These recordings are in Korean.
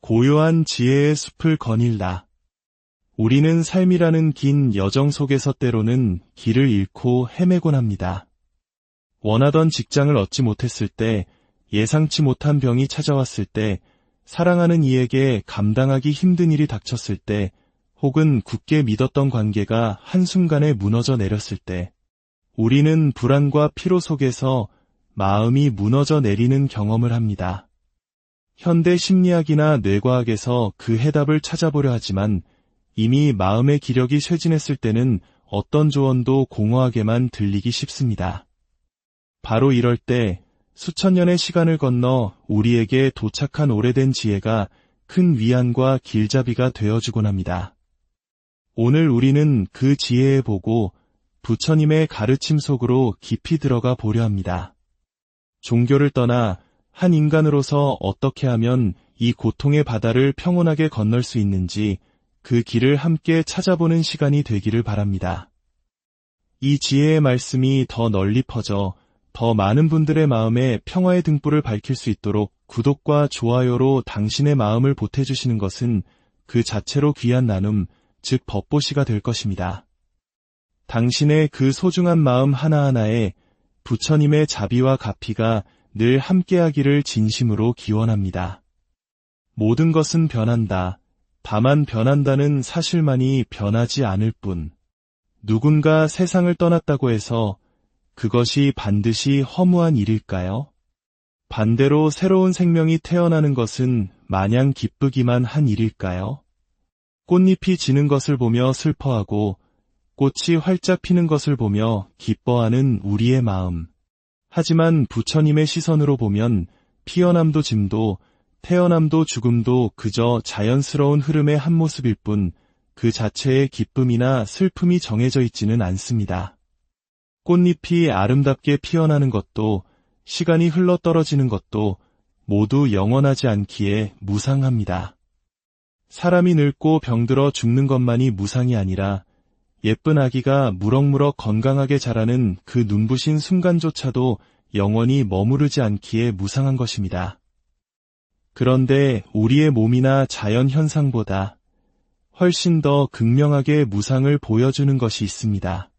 고요한 지혜의 숲을 거닐다. 우리는 삶이라는 긴 여정 속에서 때로는 길을 잃고 헤매곤 합니다. 원하던 직장을 얻지 못했을 때, 예상치 못한 병이 찾아왔을 때, 사랑하는 이에게 감당하기 힘든 일이 닥쳤을 때, 혹은 굳게 믿었던 관계가 한순간에 무너져 내렸을 때, 우리는 불안과 피로 속에서 마음이 무너져 내리는 경험을 합니다. 현대 심리학이나 뇌과학에서 그 해답을 찾아보려 하지만 이미 마음의 기력이 쇠진했을 때는 어떤 조언도 공허하게만 들리기 쉽습니다. 바로 이럴 때 수천 년의 시간을 건너 우리에게 도착한 오래된 지혜가 큰 위안과 길잡이가 되어주곤 합니다. 오늘 우리는 그 지혜에 보고 부처님의 가르침 속으로 깊이 들어가 보려 합니다. 종교를 떠나 한 인간으로서 어떻게 하면 이 고통의 바다를 평온하게 건널 수 있는지 그 길을 함께 찾아보는 시간이 되기를 바랍니다. 이 지혜의 말씀이 더 널리 퍼져 더 많은 분들의 마음에 평화의 등불을 밝힐 수 있도록 구독과 좋아요로 당신의 마음을 보태주시는 것은 그 자체로 귀한 나눔, 즉 법보시가 될 것입니다. 당신의 그 소중한 마음 하나하나에 부처님의 자비와 가피가 늘 함께하기를 진심으로 기원합니다. 모든 것은 변한다. 다만 변한다는 사실만이 변하지 않을 뿐. 누군가 세상을 떠났다고 해서 그것이 반드시 허무한 일일까요? 반대로 새로운 생명이 태어나는 것은 마냥 기쁘기만 한 일일까요? 꽃잎이 지는 것을 보며 슬퍼하고 꽃이 활짝 피는 것을 보며 기뻐하는 우리의 마음. 하지만 부처님의 시선으로 보면 피어남도 짐도 태어남도 죽음도 그저 자연스러운 흐름의 한 모습일 뿐 그 자체의 기쁨이나 슬픔이 정해져 있지는 않습니다. 꽃잎이 아름답게 피어나는 것도 시간이 흘러 떨어지는 것도 모두 영원하지 않기에 무상합니다. 사람이 늙고 병들어 죽는 것만이 무상이 아니라 예쁜 아기가 무럭무럭 건강하게 자라는 그 눈부신 순간조차도 영원히 머무르지 않기에 무상한 것입니다. 그런데 우리의 몸이나 자연 현상보다 훨씬 더 극명하게 무상을 보여주는 것이 있습니다.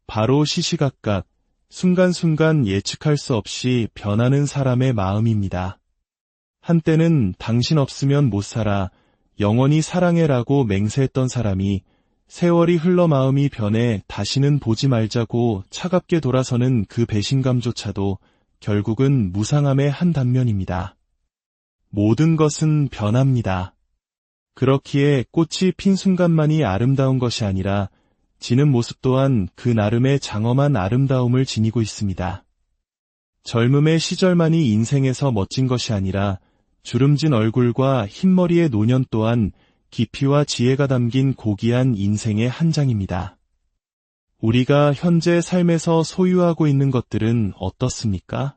바로 시시각각, 순간순간 예측할 수 없이 변하는 사람의 마음입니다. 한때는 당신 없으면 못 살아, 영원히 사랑해라고 맹세했던 사람이 세월이 흘러 마음이 변해 다시는 보지 말자고 차갑게 돌아서는 그 배신감조차도 결국은 무상함의 한 단면입니다. 모든 것은 변합니다. 그렇기에 꽃이 핀 순간만이 아름다운 것이 아니라 지는 모습 또한 그 나름의 장엄한 아름다움을 지니고 있습니다. 젊음의 시절만이 인생에서 멋진 것이 아니라 주름진 얼굴과 흰머리의 노년 또한 깊이와 지혜가 담긴 고귀한 인생의 한 장입니다. 우리가 현재 삶에서 소유하고 있는 것들은 어떻습니까?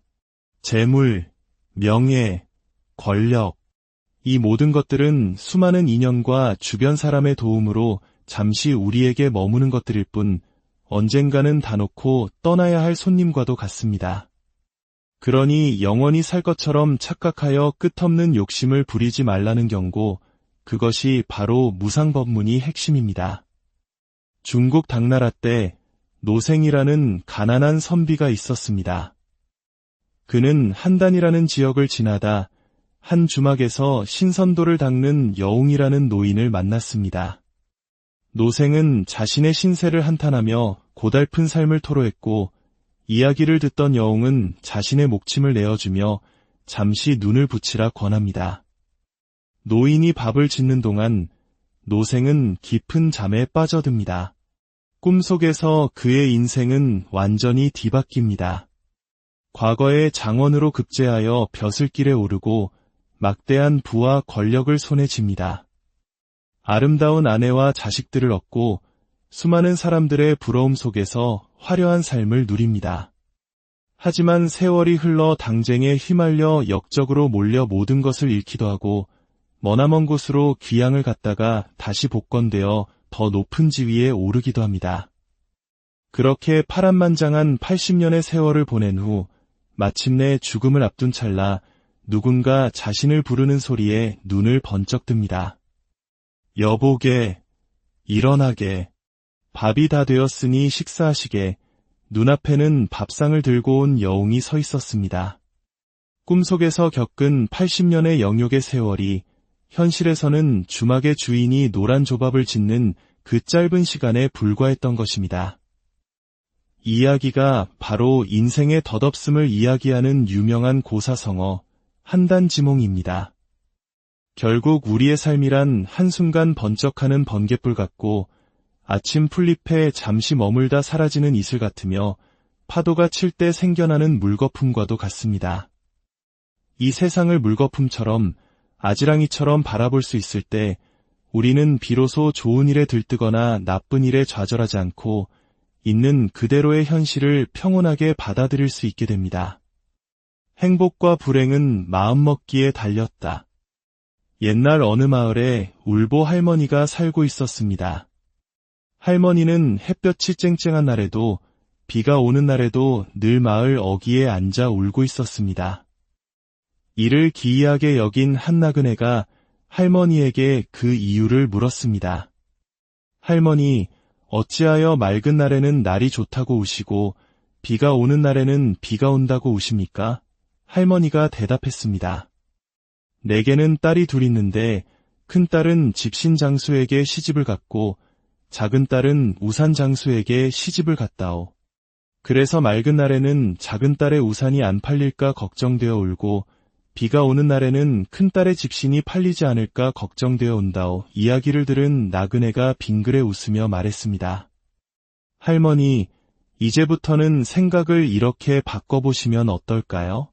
재물, 명예, 권력, 이 모든 것들은 수많은 인연과 주변 사람의 도움으로 잠시 우리에게 머무는 것들일 뿐 언젠가는 다 놓고 떠나야 할 손님과도 같습니다. 그러니 영원히 살 것처럼 착각하여 끝없는 욕심을 부리지 말라는 경고, 그것이 바로 무상법문의 핵심입니다. 중국 당나라 때 노생이라는 가난한 선비가 있었습니다. 그는 한단이라는 지역을 지나다 한 주막에서 신선도를 닦는 여웅이라는 노인을 만났습니다. 노생은 자신의 신세를 한탄하며 고달픈 삶을 토로했고 이야기를 듣던 여웅은 자신의 목침을 내어주며 잠시 눈을 붙이라 권합니다. 노인이 밥을 짓는 동안 노생은 깊은 잠에 빠져듭니다. 꿈속에서 그의 인생은 완전히 뒤바뀝니다. 과거의 장원으로 급제하여 벼슬길에 오르고 막대한 부와 권력을 손에 쥡니다. 아름다운 아내와 자식들을 얻고 수많은 사람들의 부러움 속에서 화려한 삶을 누립니다. 하지만 세월이 흘러 당쟁에 휘말려 역적으로 몰려 모든 것을 잃기도 하고 머나먼 곳으로 귀향을 갔다가 다시 복권되어 더 높은 지위에 오르기도 합니다. 그렇게 파란만장한 80년의 세월을 보낸 후 마침내 죽음을 앞둔 찰나 누군가 자신을 부르는 소리에 눈을 번쩍 듭니다. 여보게, 일어나게, 밥이 다 되었으니 식사하시게. 눈앞에는 밥상을 들고 온 여웅이 서 있었습니다. 꿈속에서 겪은 80년의 영욕의 세월이 현실에서는 주막의 주인이 노란 조밥을 짓는 그 짧은 시간에 불과했던 것입니다. 이 이야기가 바로 인생의 덧없음을 이야기하는 유명한 고사성어 한단지몽입니다. 결국 우리의 삶이란 한순간 번쩍하는 번갯불 같고 아침 풀잎에 잠시 머물다 사라지는 이슬 같으며 파도가 칠 때 생겨나는 물거품과도 같습니다. 이 세상을 물거품처럼 아지랑이처럼 바라볼 수 있을 때 우리는 비로소 좋은 일에 들뜨거나 나쁜 일에 좌절하지 않고 있는 그대로의 현실을 평온하게 받아들일 수 있게 됩니다. 행복과 불행은 마음먹기에 달렸다. 옛날 어느 마을에 울보 할머니가 살고 있었습니다. 할머니는 햇볕이 쨍쨍한 날에도 비가 오는 날에도 늘 마을 어귀에 앉아 울고 있었습니다. 이를 기이하게 여긴 한 나그네가 할머니에게 그 이유를 물었습니다. 할머니, 어찌하여 맑은 날에는 날이 좋다고 우시고 비가 오는 날에는 비가 온다고 우십니까? 할머니가 대답했습니다. 내게는 딸이 둘 있는데 큰 딸은 집신 장수에게 시집을 갔고 작은 딸은 우산 장수에게 시집을 갔다오. 그래서 맑은 날에는 작은 딸의 우산이 안 팔릴까 걱정되어 울고 비가 오는 날에는 큰 딸의 집신이 팔리지 않을까 걱정되어 온다오. 이야기를 들은 나그네가 빙그레 웃으며 말했습니다. 할머니, 이제부터는 생각을 이렇게 바꿔보시면 어떨까요?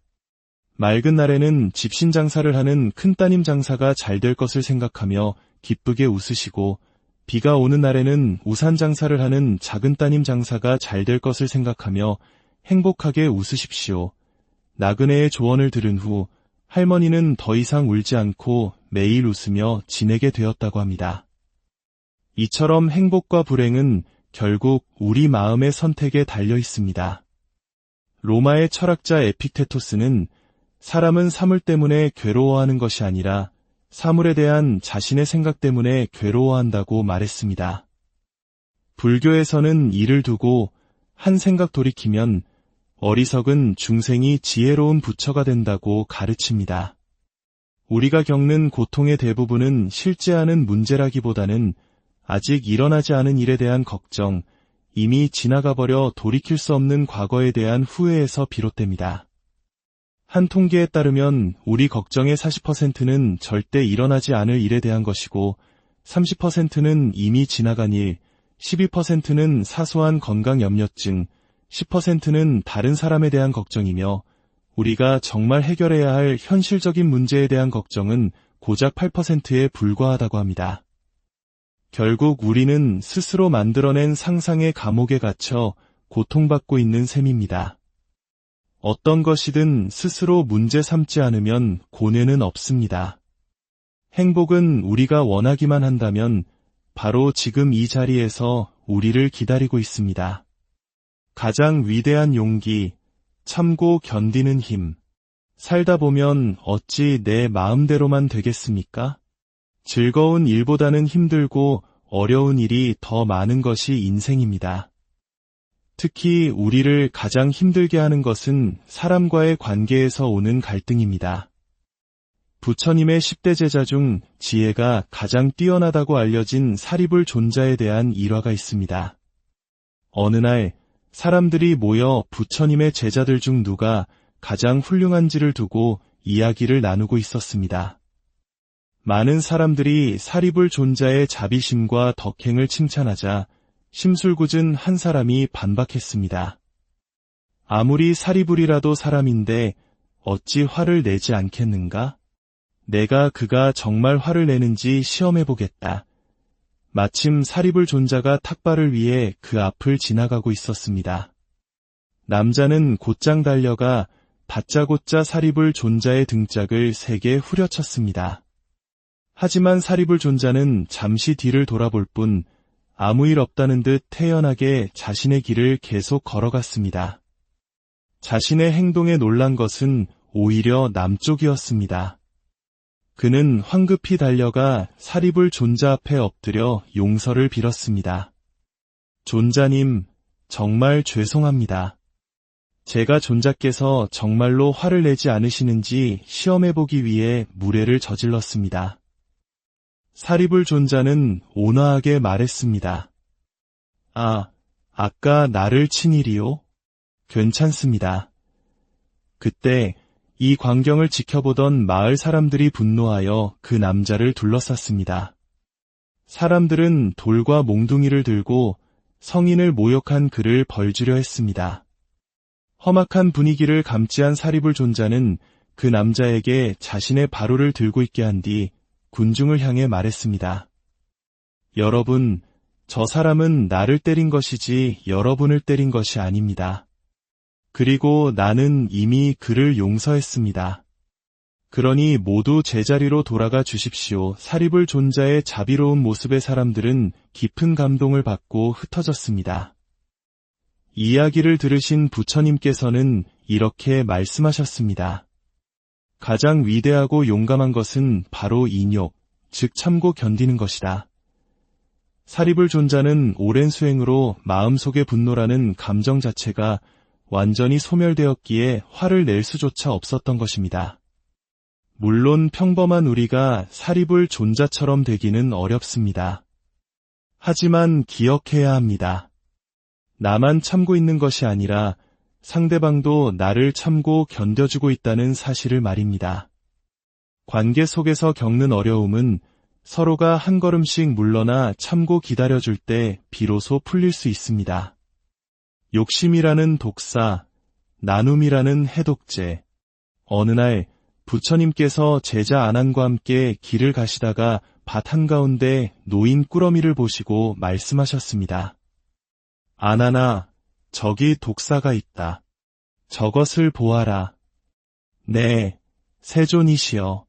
맑은 날에는 집신 장사를 하는 큰 따님 장사가 잘 될 것을 생각하며 기쁘게 웃으시고 비가 오는 날에는 우산 장사를 하는 작은 따님 장사가 잘 될 것을 생각하며 행복하게 웃으십시오. 나그네의 조언을 들은 후 할머니는 더 이상 울지 않고 매일 웃으며 지내게 되었다고 합니다. 이처럼 행복과 불행은 결국 우리 마음의 선택에 달려 있습니다. 로마의 철학자 에픽테토스는 사람은 사물 때문에 괴로워하는 것이 아니라 사물에 대한 자신의 생각 때문에 괴로워한다고 말했습니다. 불교에서는 이를 두고 한 생각 돌이키면 어리석은 중생이 지혜로운 부처가 된다고 가르칩니다. 우리가 겪는 고통의 대부분은 실제하는 문제라기보다는 아직 일어나지 않은 일에 대한 걱정, 이미 지나가버려 돌이킬 수 없는 과거에 대한 후회에서 비롯됩니다. 한 통계에 따르면 우리 걱정의 40%는 절대 일어나지 않을 일에 대한 것이고 30%는 이미 지나간 일, 12%는 사소한 건강 염려증, 10%는 다른 사람에 대한 걱정이며 우리가 정말 해결해야 할 현실적인 문제에 대한 걱정은 고작 8%에 불과하다고 합니다. 결국 우리는 스스로 만들어낸 상상의 감옥에 갇혀 고통받고 있는 셈입니다. 어떤 것이든 스스로 문제 삼지 않으면 고뇌는 없습니다. 행복은 우리가 원하기만 한다면 바로 지금 이 자리에서 우리를 기다리고 있습니다. 가장 위대한 용기, 참고 견디는 힘. 살다 보면 어찌 내 마음대로만 되겠습니까? 즐거운 일보다는 힘들고 어려운 일이 더 많은 것이 인생입니다. 특히 우리를 가장 힘들게 하는 것은 사람과의 관계에서 오는 갈등입니다. 부처님의 10대 제자 중 지혜가 가장 뛰어나다고 알려진 사리불 존자에 대한 일화가 있습니다. 어느 날 사람들이 모여 부처님의 제자들 중 누가 가장 훌륭한지를 두고 이야기를 나누고 있었습니다. 많은 사람들이 사리불 존자의 자비심과 덕행을 칭찬하자 심술궂은 한 사람이 반박했습니다. 아무리 사리불이라도 사람인데 어찌 화를 내지 않겠는가? 내가 그가 정말 화를 내는지 시험해보겠다. 마침 사리불 존자가 탁발을 위해 그 앞을 지나가고 있었습니다. 남자는 곧장 달려가 다짜고짜 사리불 존자의 등짝을 세게 후려쳤습니다. 하지만 사리불 존자는 잠시 뒤를 돌아볼 뿐 아무 일 없다는 듯 태연하게 자신의 길을 계속 걸어갔습니다. 자신의 행동에 놀란 것은 오히려 남쪽이었습니다. 그는 황급히 달려가 사리불 존자 앞에 엎드려 용서를 빌었습니다. 존자님, 정말 죄송합니다. 제가 존자께서 정말로 화를 내지 않으시는지 시험해보기 위해 무례를 저질렀습니다. 사리불 존자는 온화하게 말했습니다. 아까 나를 친 일이요? 괜찮습니다. 그때 이 광경을 지켜보던 마을 사람들이 분노하여 그 남자를 둘러쌌습니다. 사람들은 돌과 몽둥이를 들고 성인을 모욕한 그를 벌주려 했습니다. 험악한 분위기를 감지한 사리불 존자는 그 남자에게 자신의 바로를 들고 있게 한 뒤 군중을 향해 말했습니다. 여러분, 저 사람은 나를 때린 것이지 여러분을 때린 것이 아닙니다. 그리고 나는 이미 그를 용서했습니다. 그러니 모두 제자리로 돌아가 주십시오. 사리불 존자의 자비로운 모습에 사람들은 깊은 감동을 받고 흩어졌습니다. 이야기를 들으신 부처님께서는 이렇게 말씀하셨습니다. 가장 위대하고 용감한 것은 바로 인욕, 즉 참고 견디는 것이다. 사리불 존자는 오랜 수행으로 마음속의 분노라는 감정 자체가 완전히 소멸되었기에 화를 낼 수조차 없었던 것입니다. 물론 평범한 우리가 사리불 존자처럼 되기는 어렵습니다. 하지만 기억해야 합니다. 나만 참고 있는 것이 아니라 상대방도 나를 참고 견뎌주고 있다는 사실을 말입니다. 관계 속에서 겪는 어려움은 서로가 한 걸음씩 물러나 참고 기다려줄 때 비로소 풀릴 수 있습니다. 욕심이라는 독사, 나눔이라는 해독제. 어느 날 부처님께서 제자 아난과 함께 길을 가시다가 밭 한가운데 놓인 꾸러미를 보시고 말씀하셨습니다. 아난아, 저기 독사가 있다. 저것을 보아라. 네, 세존이시여.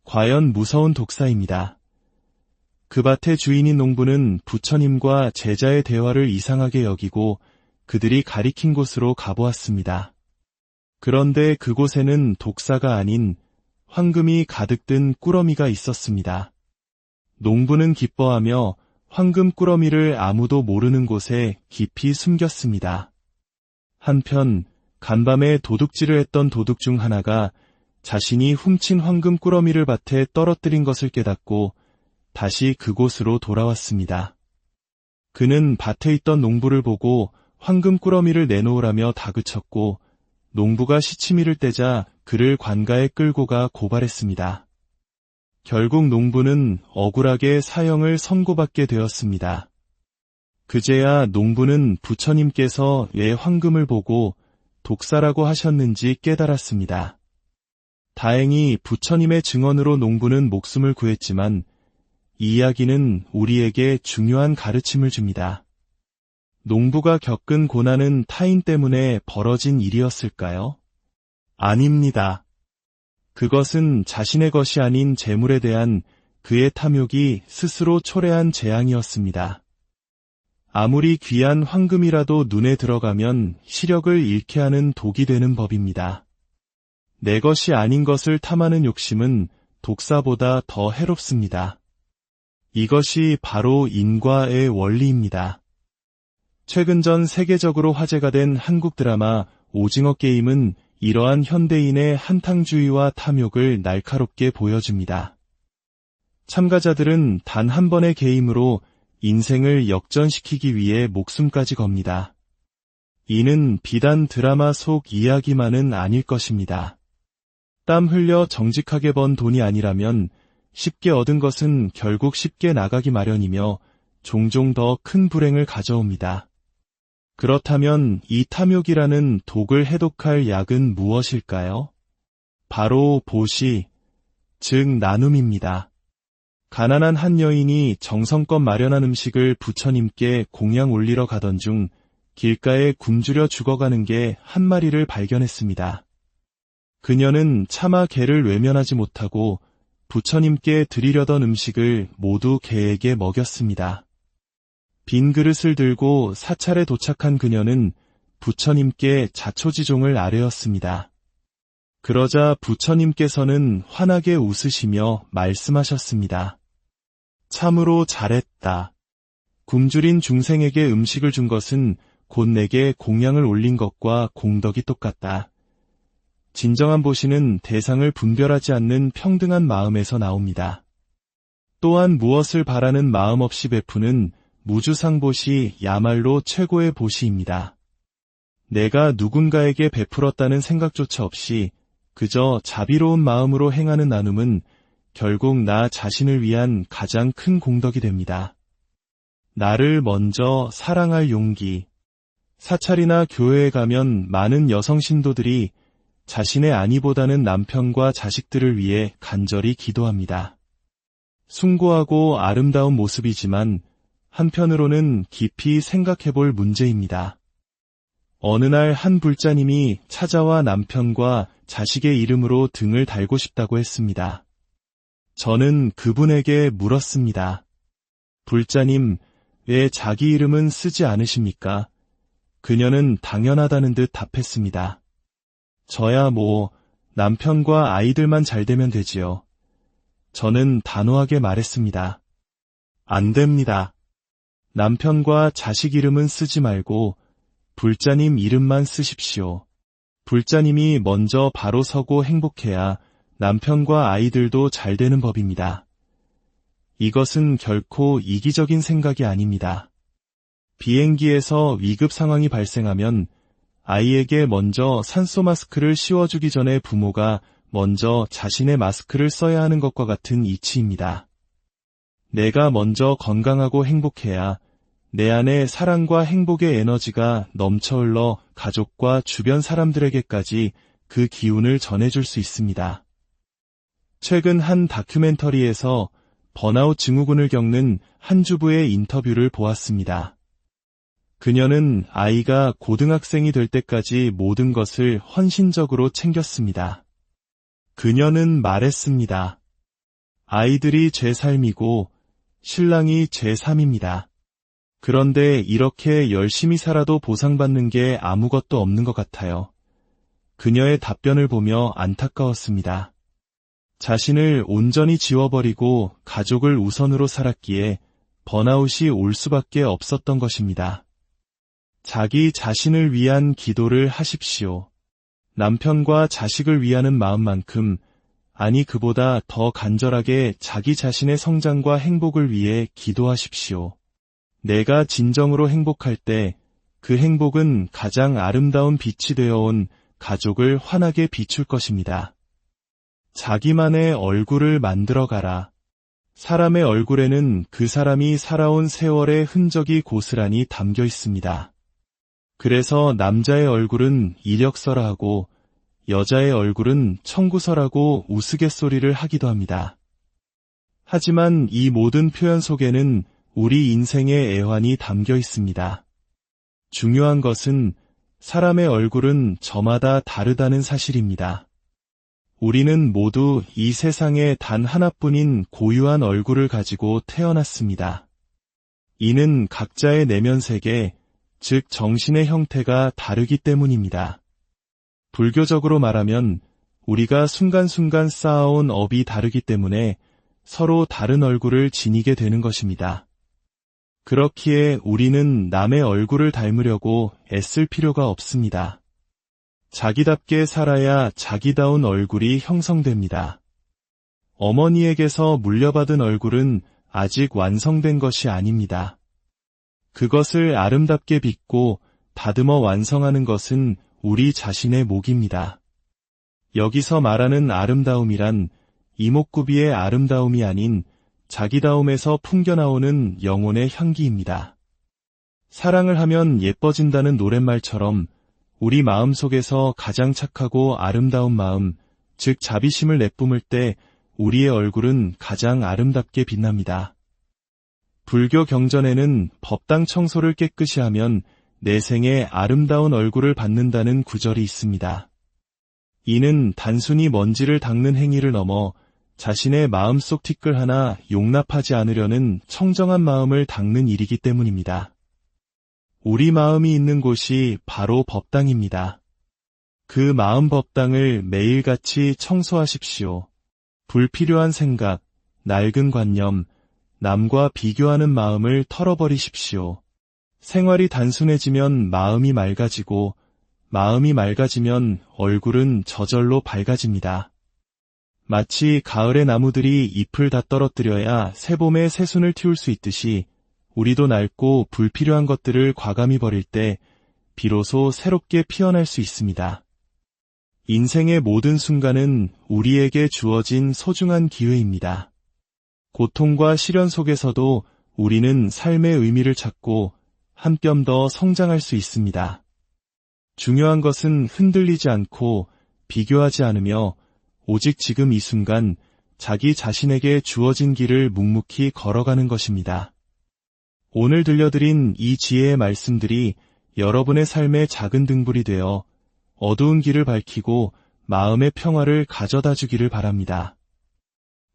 과연 무서운 독사입니다. 그 밭의 주인인 농부는 부처님과 제자의 대화를 이상하게 여기고 그들이 가리킨 곳으로 가보았습니다. 그런데 그곳에는 독사가 아닌 황금이 가득 든 꾸러미가 있었습니다. 농부는 기뻐하며 황금 꾸러미를 아무도 모르는 곳에 깊이 숨겼습니다. 한편 간밤에 도둑질을 했던 도둑 중 하나가 자신이 훔친 황금 꾸러미를 밭에 떨어뜨린 것을 깨닫고 다시 그곳으로 돌아왔습니다. 그는 밭에 있던 농부를 보고 황금 꾸러미를 내놓으라며 다그쳤고 농부가 시치미를 떼자 그를 관가에 끌고 가 고발했습니다. 결국 농부는 억울하게 사형을 선고받게 되었습니다. 그제야 농부는 부처님께서 왜 황금을 보고 독사라고 하셨는지 깨달았습니다. 다행히 부처님의 증언으로 농부는 목숨을 구했지만 이 이야기는 우리에게 중요한 가르침을 줍니다. 농부가 겪은 고난은 타인 때문에 벌어진 일이었을까요? 아닙니다. 그것은 자신의 것이 아닌 재물에 대한 그의 탐욕이 스스로 초래한 재앙이었습니다. 아무리 귀한 황금이라도 눈에 들어가면 시력을 잃게 하는 독이 되는 법입니다. 내 것이 아닌 것을 탐하는 욕심은 독사보다 더 해롭습니다. 이것이 바로 인과의 원리입니다. 최근 전 세계적으로 화제가 된 한국 드라마 오징어 게임은 이러한 현대인의 한탕주의와 탐욕을 날카롭게 보여줍니다. 참가자들은 단 한 번의 게임으로 인생을 역전시키기 위해 목숨까지 겁니다. 이는 비단 드라마 속 이야기만은 아닐 것입니다. 땀 흘려 정직하게 번 돈이 아니라면 쉽게 얻은 것은 결국 쉽게 나가기 마련이며 종종 더 큰 불행을 가져옵니다. 그렇다면 이 탐욕이라는 독을 해독할 약은 무엇일까요? 바로 보시, 즉 나눔입니다. 가난한 한 여인이 정성껏 마련한 음식을 부처님께 공양 올리러 가던 중 길가에 굶주려 죽어가는 개 한 마리를 발견했습니다. 그녀는 차마 개를 외면하지 못하고 부처님께 드리려던 음식을 모두 개에게 먹였습니다. 빈 그릇을 들고 사찰에 도착한 그녀는 부처님께 자초지종을 아뢰었습니다. 그러자 부처님께서는 환하게 웃으시며 말씀하셨습니다. 참으로 잘했다. 굶주린 중생에게 음식을 준 것은 곧 내게 공양을 올린 것과 공덕이 똑같다. 진정한 보시는 대상을 분별하지 않는 평등한 마음에서 나옵니다. 또한 무엇을 바라는 마음 없이 베푸는 무주상보시 야말로 최고의 보시입니다. 내가 누군가에게 베풀었다는 생각조차 없이 그저 자비로운 마음으로 행하는 나눔은 결국 나 자신을 위한 가장 큰 공덕이 됩니다. 나를 먼저 사랑할 용기. 사찰이나 교회에 가면 많은 여성 신도들이 자신의 아니보다는 남편과 자식들을 위해 간절히 기도합니다. 숭고하고 아름다운 모습이지만 한편으로는 깊이 생각해볼 문제입니다. 어느 날 한 불자님이 찾아와 남편과 자식의 이름으로 등을 달고 싶다고 했습니다. 저는 그분에게 물었습니다. 불자님, 왜 자기 이름은 쓰지 않으십니까? 그녀는 당연하다는 듯 답했습니다. 저야 남편과 아이들만 잘 되면 되지요. 저는 단호하게 말했습니다. 안 됩니다. 남편과 자식 이름은 쓰지 말고 불자님 이름만 쓰십시오. 불자님이 먼저 바로 서고 행복해야 남편과 아이들도 잘 되는 법입니다. 이것은 결코 이기적인 생각이 아닙니다. 비행기에서 위급 상황이 발생하면 아이에게 먼저 산소 마스크를 씌워주기 전에 부모가 먼저 자신의 마스크를 써야 하는 것과 같은 이치입니다. 내가 먼저 건강하고 행복해야 내 안에 사랑과 행복의 에너지가 넘쳐 흘러 가족과 주변 사람들에게까지 그 기운을 전해줄 수 있습니다. 최근 한 다큐멘터리에서 번아웃 증후군을 겪는 한 주부의 인터뷰를 보았습니다. 그녀는 아이가 고등학생이 될 때까지 모든 것을 헌신적으로 챙겼습니다. 그녀는 말했습니다. 아이들이 제 삶이고 신랑이 제 삶입니다. 그런데 이렇게 열심히 살아도 보상받는 게 아무것도 없는 것 같아요. 그녀의 답변을 보며 안타까웠습니다. 자신을 온전히 지워버리고 가족을 우선으로 살았기에 번아웃이 올 수밖에 없었던 것입니다. 자기 자신을 위한 기도를 하십시오. 남편과 자식을 위하는 마음만큼, 아니 그보다 더 간절하게 자기 자신의 성장과 행복을 위해 기도하십시오. 내가 진정으로 행복할 때 그 행복은 가장 아름다운 빛이 되어온 가족을 환하게 비출 것입니다. 자기만의 얼굴을 만들어가라. 사람의 얼굴에는 그 사람이 살아온 세월의 흔적이 고스란히 담겨 있습니다. 그래서 남자의 얼굴은 이력서라 하고 여자의 얼굴은 청구서라고 우스갯소리를 하기도 합니다. 하지만 이 모든 표현 속에는 우리 인생의 애환이 담겨 있습니다. 중요한 것은 사람의 얼굴은 저마다 다르다는 사실입니다. 우리는 모두 이 세상에 단 하나뿐인 고유한 얼굴을 가지고 태어났습니다. 이는 각자의 내면 세계, 즉 정신의 형태가 다르기 때문입니다. 불교적으로 말하면 우리가 순간순간 쌓아온 업이 다르기 때문에 서로 다른 얼굴을 지니게 되는 것입니다. 그렇기에 우리는 남의 얼굴을 닮으려고 애쓸 필요가 없습니다. 자기답게 살아야 자기다운 얼굴이 형성됩니다. 어머니에게서 물려받은 얼굴은 아직 완성된 것이 아닙니다. 그것을 아름답게 빚고 다듬어 완성하는 것은 우리 자신의 몫입니다. 여기서 말하는 아름다움이란 이목구비의 아름다움이 아닌 자기다움에서 풍겨나오는 영혼의 향기입니다. 사랑을 하면 예뻐진다는 노랫말처럼 우리 마음속에서 가장 착하고 아름다운 마음, 즉 자비심을 내뿜을 때 우리의 얼굴은 가장 아름답게 빛납니다. 불교 경전에는 법당 청소를 깨끗이 하면 내생에 아름다운 얼굴을 받는다는 구절이 있습니다. 이는 단순히 먼지를 닦는 행위를 넘어 자신의 마음속 티끌 하나 용납하지 않으려는 청정한 마음을 닦는 일이기 때문입니다. 우리 마음이 있는 곳이 바로 법당입니다. 그 마음 법당을 매일같이 청소하십시오. 불필요한 생각, 낡은 관념, 남과 비교하는 마음을 털어버리십시오. 생활이 단순해지면 마음이 맑아지고 마음이 맑아지면 얼굴은 저절로 밝아집니다. 마치 가을의 나무들이 잎을 다 떨어뜨려야 새봄에 새순을 틔울 수 있듯이 우리도 낡고 불필요한 것들을 과감히 버릴 때 비로소 새롭게 피어날 수 있습니다. 인생의 모든 순간은 우리에게 주어진 소중한 기회입니다. 고통과 시련 속에서도 우리는 삶의 의미를 찾고 한 뼘 더 성장할 수 있습니다. 중요한 것은 흔들리지 않고 비교하지 않으며 오직 지금 이 순간 자기 자신에게 주어진 길을 묵묵히 걸어가는 것입니다. 오늘 들려드린 이 지혜의 말씀들이 여러분의 삶의 작은 등불이 되어 어두운 길을 밝히고 마음의 평화를 가져다 주기를 바랍니다.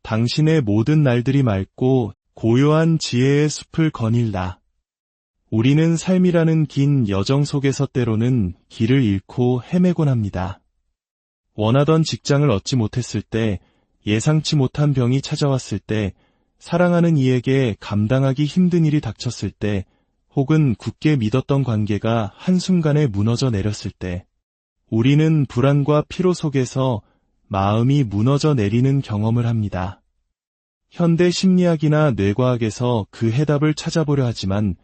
당신의 모든 날들이 맑고 고요한 지혜의 숲을 거닐라. 우리는 삶이라는 긴 여정 속에서 때로는 길을 잃고 헤매곤 합니다. 원하던 직장을 얻지 못했을 때, 예상치 못한 병이 찾아왔을 때, 사랑하는 이에게 감당하기 힘든 일이 닥쳤을 때, 혹은 굳게 믿었던 관계가 한순간에 무너져 내렸을 때, 우리는 불안과 피로 속에서 마음이 무너져 내리는 경험을 합니다. 현대 심리학이나 뇌과학에서 그 해답을 찾아보려 하지만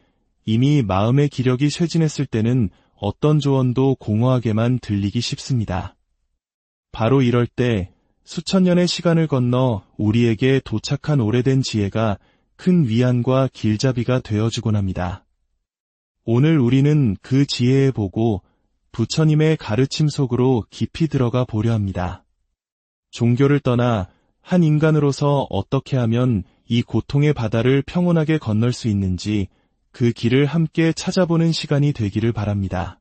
이미 마음의 기력이 쇠진했을 때는 어떤 조언도 공허하게만 들리기 쉽습니다. 바로 이럴 때 수천 년의 시간을 건너 우리에게 도착한 오래된 지혜가 큰 위안과 길잡이가 되어주곤 합니다. 오늘 우리는 그 지혜에 보고 부처님의 가르침 속으로 깊이 들어가 보려 합니다. 종교를 떠나 한 인간으로서 어떻게 하면 이 고통의 바다를 평온하게 건널 수 있는지 그 길을 함께 찾아보는 시간이 되기를 바랍니다.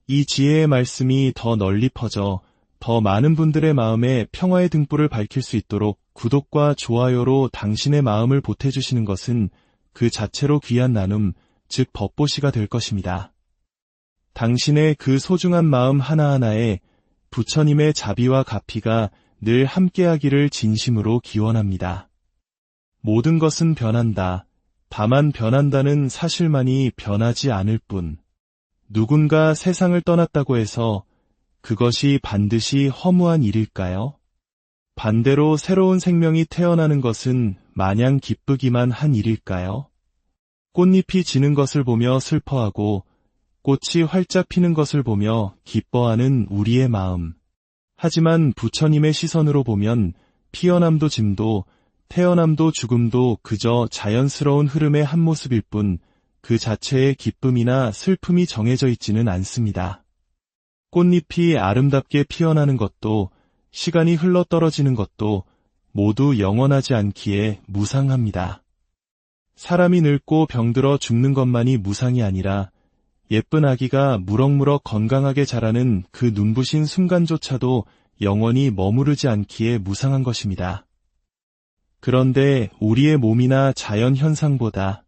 이 지혜의 말씀이 더 널리 퍼져 더 많은 분들의 마음에 평화의 등불을 밝힐 수 있도록 구독과 좋아요로 당신의 마음을 보태주시는 것은 그 자체로 귀한 나눔, 즉 법보시가 될 것입니다. 당신의 그 소중한 마음 하나하나에 부처님의 자비와 가피가 늘 함께하기를 진심으로 기원합니다. 모든 것은 변한다. 다만 변한다는 사실만이 변하지 않을 뿐. 누군가 세상을 떠났다고 해서 그것이 반드시 허무한 일일까요? 반대로 새로운 생명이 태어나는 것은 마냥 기쁘기만 한 일일까요? 꽃잎이 지는 것을 보며 슬퍼하고 꽃이 활짝 피는 것을 보며 기뻐하는 우리의 마음. 하지만 부처님의 시선으로 보면 피어남도 짐도 태어남도 죽음도 그저 자연스러운 흐름의 한 모습일 뿐 그 자체의 기쁨이나 슬픔이 정해져 있지는 않습니다. 꽃잎이 아름답게 피어나는 것도 시간이 흘러떨어지는 것도 모두 영원하지 않기에 무상합니다. 사람이 늙고 병들어 죽는 것만이 무상이 아니라 예쁜 아기가 무럭무럭 건강하게 자라는 그 눈부신 순간조차도 영원히 머무르지 않기에 무상한 것입니다. 그런데 우리의 몸이나 자연 현상보다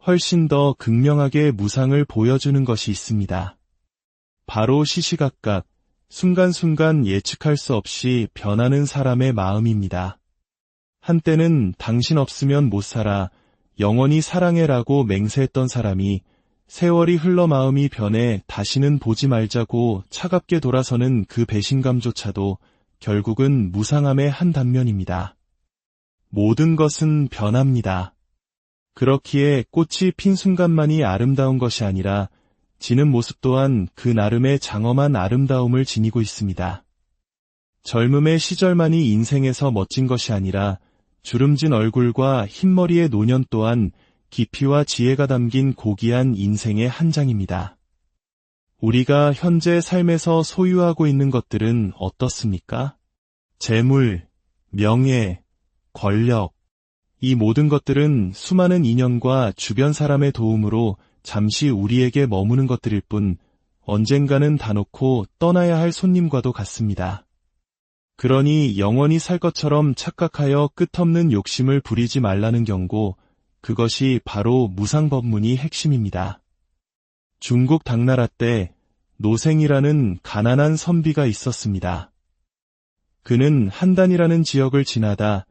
훨씬 더 극명하게 무상을 보여주는 것이 있습니다. 바로 시시각각, 순간순간 예측할 수 없이 변하는 사람의 마음입니다. 한때는 당신 없으면 못 살아, 영원히 사랑해라고 맹세했던 사람이 세월이 흘러 마음이 변해 다시는 보지 말자고 차갑게 돌아서는 그 배신감조차도 결국은 무상함의 한 단면입니다. 모든 것은 변합니다. 그렇기에 꽃이 핀 순간만이 아름다운 것이 아니라 지는 모습 또한 그 나름의 장엄한 아름다움을 지니고 있습니다. 젊음의 시절만이 인생에서 멋진 것이 아니라 주름진 얼굴과 흰머리의 노년 또한 깊이와 지혜가 담긴 고귀한 인생의 한 장입니다. 우리가 현재 삶에서 소유하고 있는 것들은 어떻습니까? 재물, 명예, 권력, 이 모든 것들은 수많은 인연과 주변 사람의 도움으로 잠시 우리에게 머무는 것들일 뿐 언젠가는 다 놓고 떠나야 할 손님과도 같습니다. 그러니 영원히 살 것처럼 착각하여 끝없는 욕심을 부리지 말라는 경고, 그것이 바로 무상법문의 핵심입니다. 중국 당나라 때 노생이라는 가난한 선비가 있었습니다. 그는 한단이라는 지역을 지나다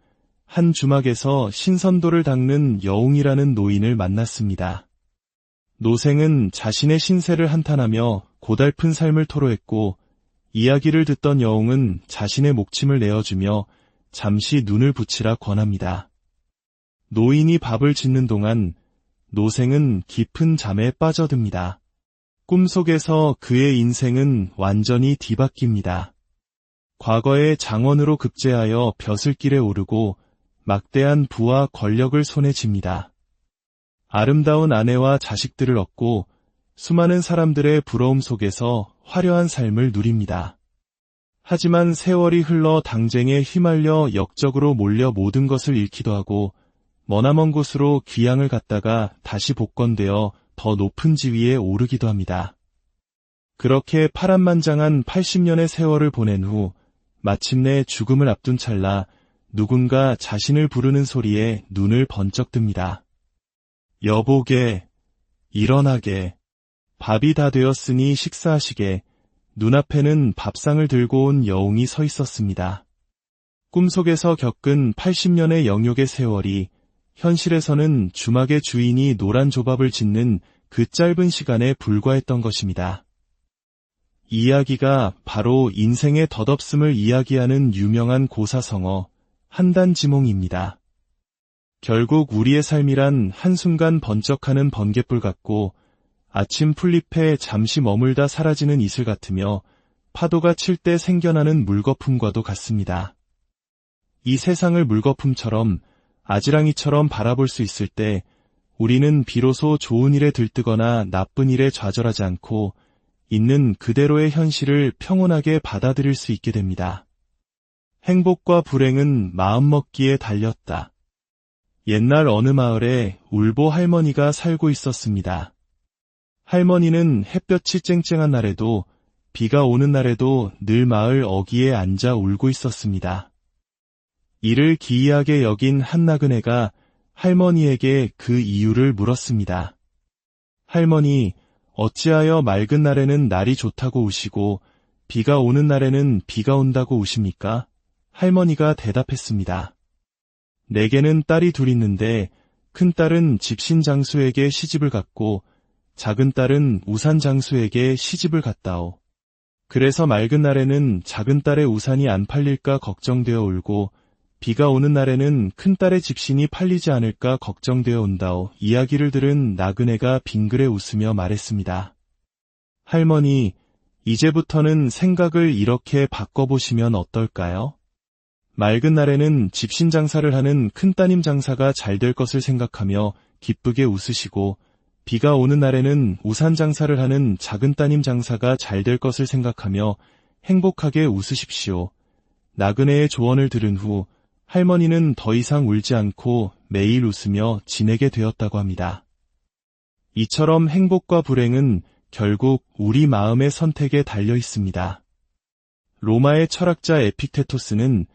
한 주막에서 신선도를 닦는 여웅이라는 노인을 만났습니다. 노생은 자신의 신세를 한탄하며 고달픈 삶을 토로했고, 이야기를 듣던 여웅은 자신의 목침을 내어주며 잠시 눈을 붙이라 권합니다. 노인이 밥을 짓는 동안 노생은 깊은 잠에 빠져듭니다. 꿈속에서 그의 인생은 완전히 뒤바뀝니다. 과거의 장원으로 급제하여 벼슬길에 오르고 막대한 부와 권력을 손에 쥡니다. 아름다운 아내와 자식들을 얻고 수많은 사람들의 부러움 속에서 화려한 삶을 누립니다. 하지만 세월이 흘러 당쟁에 휘말려 역적으로 몰려 모든 것을 잃기도 하고 머나먼 곳으로 귀향을 갔다가 다시 복권되어 더 높은 지위에 오르기도 합니다. 그렇게 파란만장한 80년의 세월을 보낸 후 마침내 죽음을 앞둔 찰나 누군가 자신을 부르는 소리에 눈을 번쩍 뜹니다. 여보게, 일어나게, 밥이 다 되었으니 식사하시게. 눈앞에는 밥상을 들고 온 여웅이 서 있었습니다. 꿈속에서 겪은 80년의 영욕의 세월이 현실에서는 주막의 주인이 노란 조밥을 짓는 그 짧은 시간에 불과했던 것입니다. 이 이야기가 바로 인생의 덧없음을 이야기하는 유명한 고사성어 한단지몽입니다. 결국 우리의 삶이란 한순간 번쩍하는 번갯불 같고 아침 풀잎에 잠시 머물다 사라지는 이슬 같으며 파도가 칠 때 생겨나는 물거품과도 같습니다. 이 세상을 물거품처럼 아지랑이처럼 바라볼 수 있을 때 우리는 비로소 좋은 일에 들뜨거나 나쁜 일에 좌절하지 않고 있는 그대로의 현실을 평온하게 받아들일 수 있게 됩니다. 행복과 불행은 마음먹기에 달렸다. 옛날 어느 마을에 울보 할머니가 살고 있었습니다. 할머니는 햇볕이 쨍쨍한 날에도 비가 오는 날에도 늘 마을 어귀에 앉아 울고 있었습니다. 이를 기이하게 여긴 한 나그네가 할머니에게 그 이유를 물었습니다. 할머니, 어찌하여 맑은 날에는 날이 좋다고 우시고 비가 오는 날에는 비가 온다고 우십니까? 할머니가 대답했습니다. 내게는 딸이 둘 있는데 큰 딸은 집신 장수에게 시집을 갔고 작은 딸은 우산 장수에게 시집을 갔다오. 그래서 맑은 날에는 작은 딸의 우산이 안 팔릴까 걱정되어 울고 비가 오는 날에는 큰 딸의 집신이 팔리지 않을까 걱정되어 온다오. 이야기를 들은 나그네가 빙그레 웃으며 말했습니다. 할머니, 이제부터는 생각을 이렇게 바꿔보시면 어떨까요? 맑은 날에는 집신 장사를 하는 큰 따님 장사가 잘 될 것을 생각하며 기쁘게 웃으시고 비가 오는 날에는 우산 장사를 하는 작은 따님 장사가 잘 될 것을 생각하며 행복하게 웃으십시오. 나그네의 조언을 들은 후 할머니는 더 이상 울지 않고 매일 웃으며 지내게 되었다고 합니다. 이처럼 행복과 불행은 결국 우리 마음의 선택에 달려 있습니다. 로마의 철학자 에픽테토스는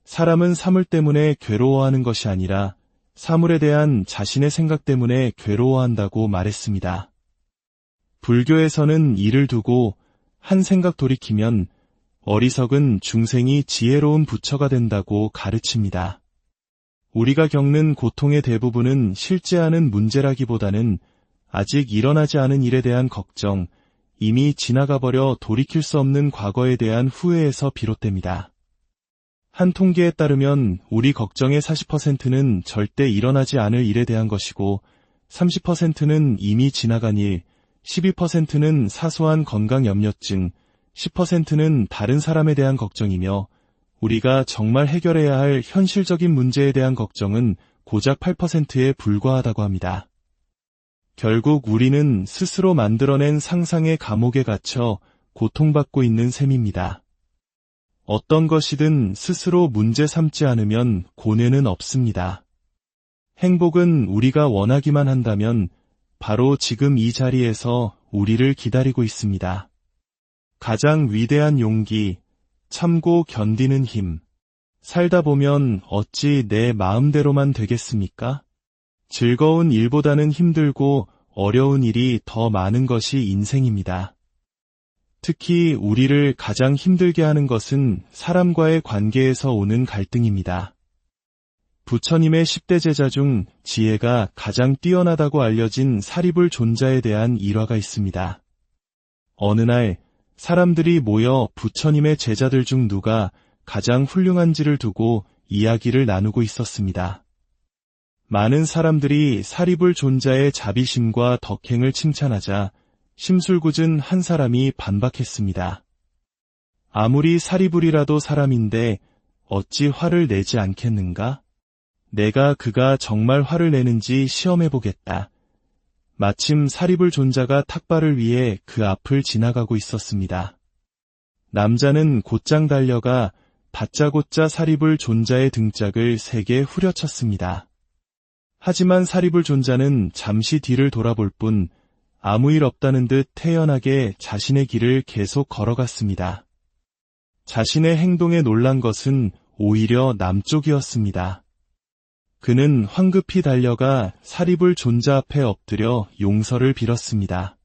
사람은 사물 때문에 괴로워하는 것이 아니라 사물에 대한 자신의 생각 때문에 괴로워한다고 말했습니다. 불교에서는 이를 두고 한 생각 돌이키면 어리석은 중생이 지혜로운 부처가 된다고 가르칩니다. 우리가 겪는 고통의 대부분은 실제하는 문제라기보다는 아직 일어나지 않은 일에 대한 걱정, 이미 지나가버려 돌이킬 수 없는 과거에 대한 후회에서 비롯됩니다. 한 통계에 따르면 우리 걱정의 40%는 절대 일어나지 않을 일에 대한 것이고 30%는 이미 지나간 일, 12%는 사소한 건강 염려증, 10%는 다른 사람에 대한 걱정이며 우리가 정말 해결해야 할 현실적인 문제에 대한 걱정은 고작 8%에 불과하다고 합니다. 결국 우리는 스스로 만들어낸 상상의 감옥에 갇혀 고통받고 있는 셈입니다. 어떤 것이든 스스로 문제 삼지 않으면 고뇌는 없습니다. 행복은 우리가 원하기만 한다면 바로 지금 이 자리에서 우리를 기다리고 있습니다. 가장 위대한 용기, 참고 견디는 힘. 살다 보면 어찌 내 마음대로만 되겠습니까? 즐거운 일보다는 힘들고 어려운 일이 더 많은 것이 인생입니다. 특히 우리를 가장 힘들게 하는 것은 사람과의 관계에서 오는 갈등입니다. 부처님의 10대 제자 중 지혜가 가장 뛰어나다고 알려진 사리불 존자에 대한 일화가 있습니다. 어느 날 사람들이 모여 부처님의 제자들 중 누가 가장 훌륭한지를 두고 이야기를 나누고 있었습니다. 많은 사람들이 사리불 존자의 자비심과 덕행을 칭찬하자 심술궂은 한 사람이 반박했습니다. 아무리 사리불이라도 사람인데 어찌 화를 내지 않겠는가? 내가 그가 정말 화를 내는지 시험해보겠다. 마침 사리불 존자가 탁발을 위해 그 앞을 지나가고 있었습니다. 남자는 곧장 달려가 다짜고짜 사리불 존자의 등짝을 세게 후려쳤습니다. 하지만 사리불 존자는 잠시 뒤를 돌아볼 뿐 아무 일 없다는 듯 태연하게 자신의 길을 계속 걸어갔습니다. 자신의 행동에 놀란 것은 오히려 남쪽이었습니다. 그는 황급히 달려가 사리불 존자 앞에 엎드려 용서를 빌었습니다.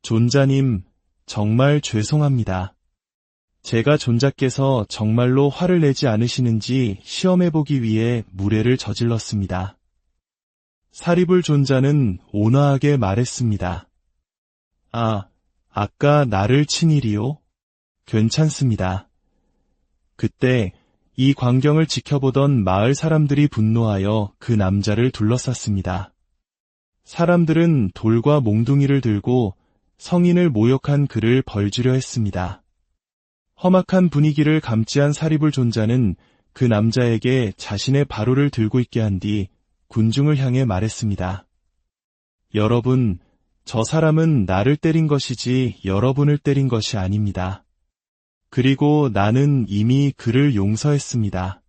존자님, 정말 죄송합니다. 제가 존자께서 정말로 화를 내지 않으시는지 시험해보기 위해 무례를 저질렀습니다. 사리불 존자는 온화하게 말했습니다. 아까 나를 친 일이요? 괜찮습니다. 그때 이 광경을 지켜보던 마을 사람들이 분노하여 그 남자를 둘러쌌습니다. 사람들은 돌과 몽둥이를 들고 성인을 모욕한 그를 벌주려 했습니다. 험악한 분위기를 감지한 사리불 존자는 그 남자에게 자신의 바로를 들고 있게 한 뒤 군중을 향해 말했습니다. 여러분, 저 사람은 나를 때린 것이지 여러분을 때린 것이 아닙니다. 그리고 나는 이미 그를 용서했습니다.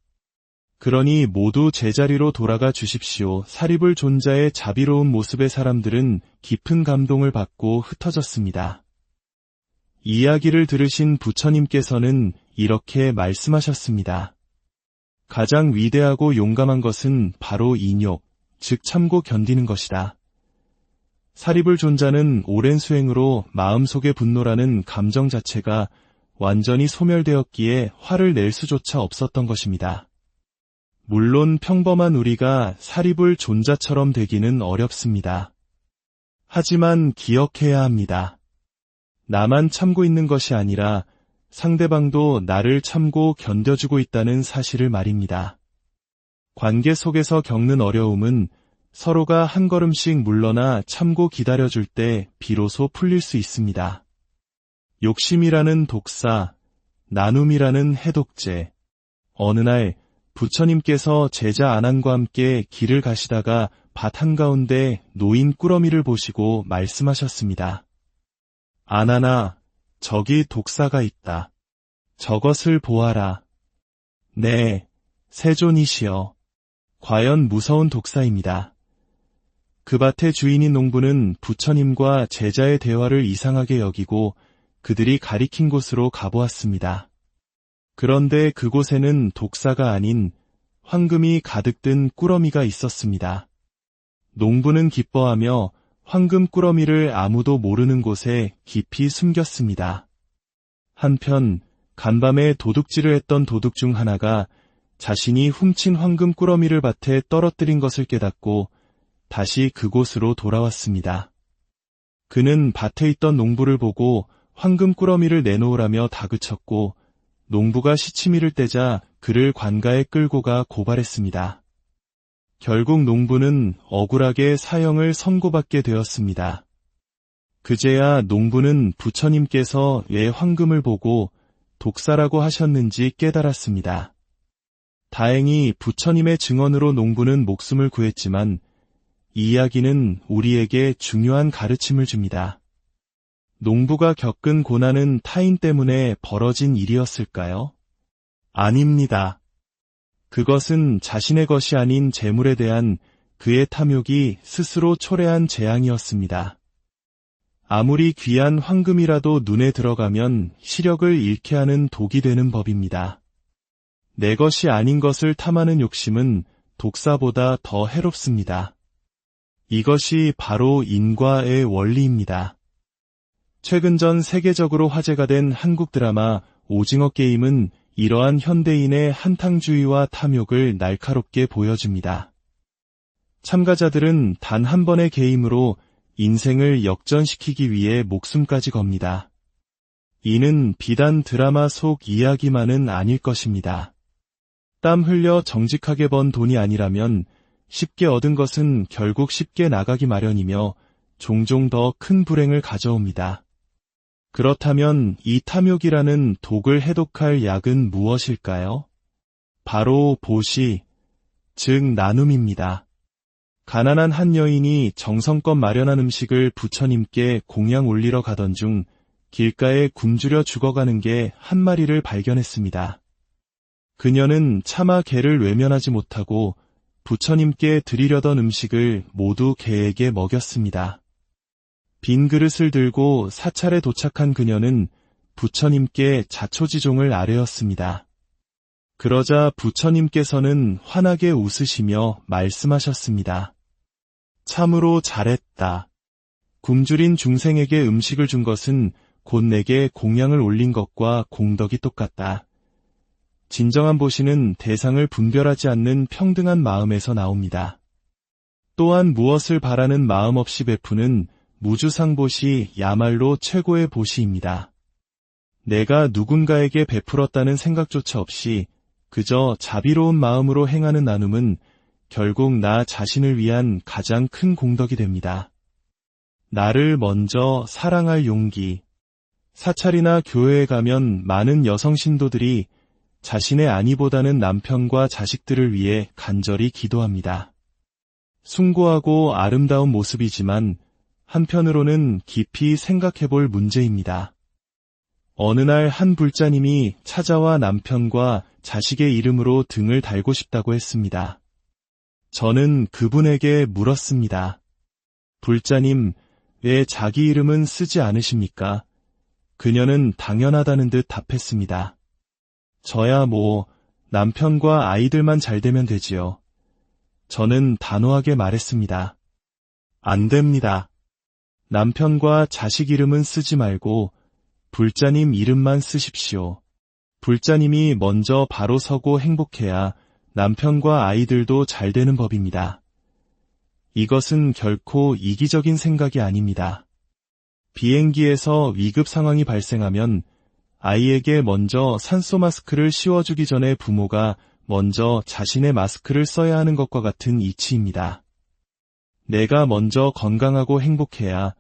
그러니 모두 제자리로 돌아가 주십시오. 사리불 존자의 자비로운 모습에 사람들은 깊은 감동을 받고 흩어졌습니다. 이야기를 들으신 부처님께서는 이렇게 말씀하셨습니다. 가장 위대하고 용감한 것은 바로 인욕, 즉 참고 견디는 것이다. 사리불 존자는 오랜 수행으로 마음속의 분노라는 감정 자체가 완전히 소멸되었기에 화를 낼 수조차 없었던 것입니다. 물론 평범한 우리가 사리불 존자처럼 되기는 어렵습니다. 하지만 기억해야 합니다. 나만 참고 있는 것이 아니라 상대방도 나를 참고 견뎌주고 있다는 사실을 말입니다. 관계 속에서 겪는 어려움은 서로가 한 걸음씩 물러나 참고 기다려줄 때 비로소 풀릴 수 있습니다. 욕심이라는 독사, 나눔이라는 해독제. 어느 날 부처님께서 제자 아난과 함께 길을 가시다가 밭 한가운데 놓인 꾸러미를 보시고 말씀하셨습니다. 아난아, 저기 독사가 있다. 저것을 보아라. 네, 세존이시여. 과연 무서운 독사입니다. 그 밭의 주인인 농부는 부처님과 제자의 대화를 이상하게 여기고 그들이 가리킨 곳으로 가보았습니다. 그런데 그곳에는 독사가 아닌 황금이 가득 든 꾸러미가 있었습니다. 농부는 기뻐하며 황금 꾸러미를 아무도 모르는 곳에 깊이 숨겼습니다. 한편 간밤에 도둑질을 했던 도둑 중 하나가 자신이 훔친 황금 꾸러미를 밭에 떨어뜨린 것을 깨닫고 다시 그곳으로 돌아왔습니다. 그는 밭에 있던 농부를 보고 황금 꾸러미를 내놓으라며 다그쳤고 농부가 시치미를 떼자 그를 관가에 끌고 가 고발했습니다. 결국 농부는 억울하게 사형을 선고받게 되었습니다. 그제야 농부는 부처님께서 왜 황금을 보고 독사라고 하셨는지 깨달았습니다. 다행히 부처님의 증언으로 농부는 목숨을 구했지만 이 이야기는 우리에게 중요한 가르침을 줍니다. 농부가 겪은 고난은 타인 때문에 벌어진 일이었을까요? 아닙니다. 그것은 자신의 것이 아닌 재물에 대한 그의 탐욕이 스스로 초래한 재앙이었습니다. 아무리 귀한 황금이라도 눈에 들어가면 시력을 잃게 하는 독이 되는 법입니다. 내 것이 아닌 것을 탐하는 욕심은 독사보다 더 해롭습니다. 이것이 바로 인과의 원리입니다. 최근 전 세계적으로 화제가 된 한국 드라마 오징어 게임은 이러한 현대인의 한탕주의와 탐욕을 날카롭게 보여줍니다. 참가자들은 단 한 번의 게임으로 인생을 역전시키기 위해 목숨까지 겁니다. 이는 비단 드라마 속 이야기만은 아닐 것입니다. 땀 흘려 정직하게 번 돈이 아니라면 쉽게 얻은 것은 결국 쉽게 나가기 마련이며 종종 더 큰 불행을 가져옵니다. 그렇다면 이 탐욕이라는 독을 해독할 약은 무엇일까요? 바로 보시, 즉 나눔입니다. 가난한 한 여인이 정성껏 마련한 음식을 부처님께 공양 올리러 가던 중 길가에 굶주려 죽어가는 개 한 마리를 발견했습니다. 그녀는 차마 개를 외면하지 못하고 부처님께 드리려던 음식을 모두 개에게 먹였습니다. 빈 그릇을 들고 사찰에 도착한 그녀는 부처님께 자초지종을 아뢰었습니다. 그러자 부처님께서는 환하게 웃으시며 말씀하셨습니다. 참으로 잘했다. 굶주린 중생에게 음식을 준 것은 곧 내게 공양을 올린 것과 공덕이 똑같다. 진정한 보시는 대상을 분별하지 않는 평등한 마음에서 나옵니다. 또한 무엇을 바라는 마음 없이 베푸는 무주상보시 야말로 최고의 보시입니다. 내가 누군가에게 베풀었다는 생각조차 없이 그저 자비로운 마음으로 행하는 나눔은 결국 나 자신을 위한 가장 큰 공덕이 됩니다. 나를 먼저 사랑할 용기. 사찰이나 교회에 가면 많은 여성 신도들이 자신의 아니보다는 남편과 자식들을 위해 간절히 기도합니다. 숭고하고 아름다운 모습이지만 한편으로는 깊이 생각해볼 문제입니다. 어느 날 한 불자님이 찾아와 남편과 자식의 이름으로 등을 달고 싶다고 했습니다. 저는 그분에게 물었습니다. 불자님, 왜 자기 이름은 쓰지 않으십니까? 그녀는 당연하다는 듯 답했습니다. 저야 남편과 아이들만 잘 되면 되지요. 저는 단호하게 말했습니다. 안 됩니다. 남편과 자식 이름은 쓰지 말고 불자님 이름만 쓰십시오. 불자님이 먼저 바로 서고 행복해야 남편과 아이들도 잘 되는 법입니다. 이것은 결코 이기적인 생각이 아닙니다. 비행기에서 위급 상황이 발생하면 아이에게 먼저 산소 마스크를 씌워주기 전에 부모가 먼저 자신의 마스크를 써야 하는 것과 같은 이치입니다. 내가 먼저 건강하고 행복해야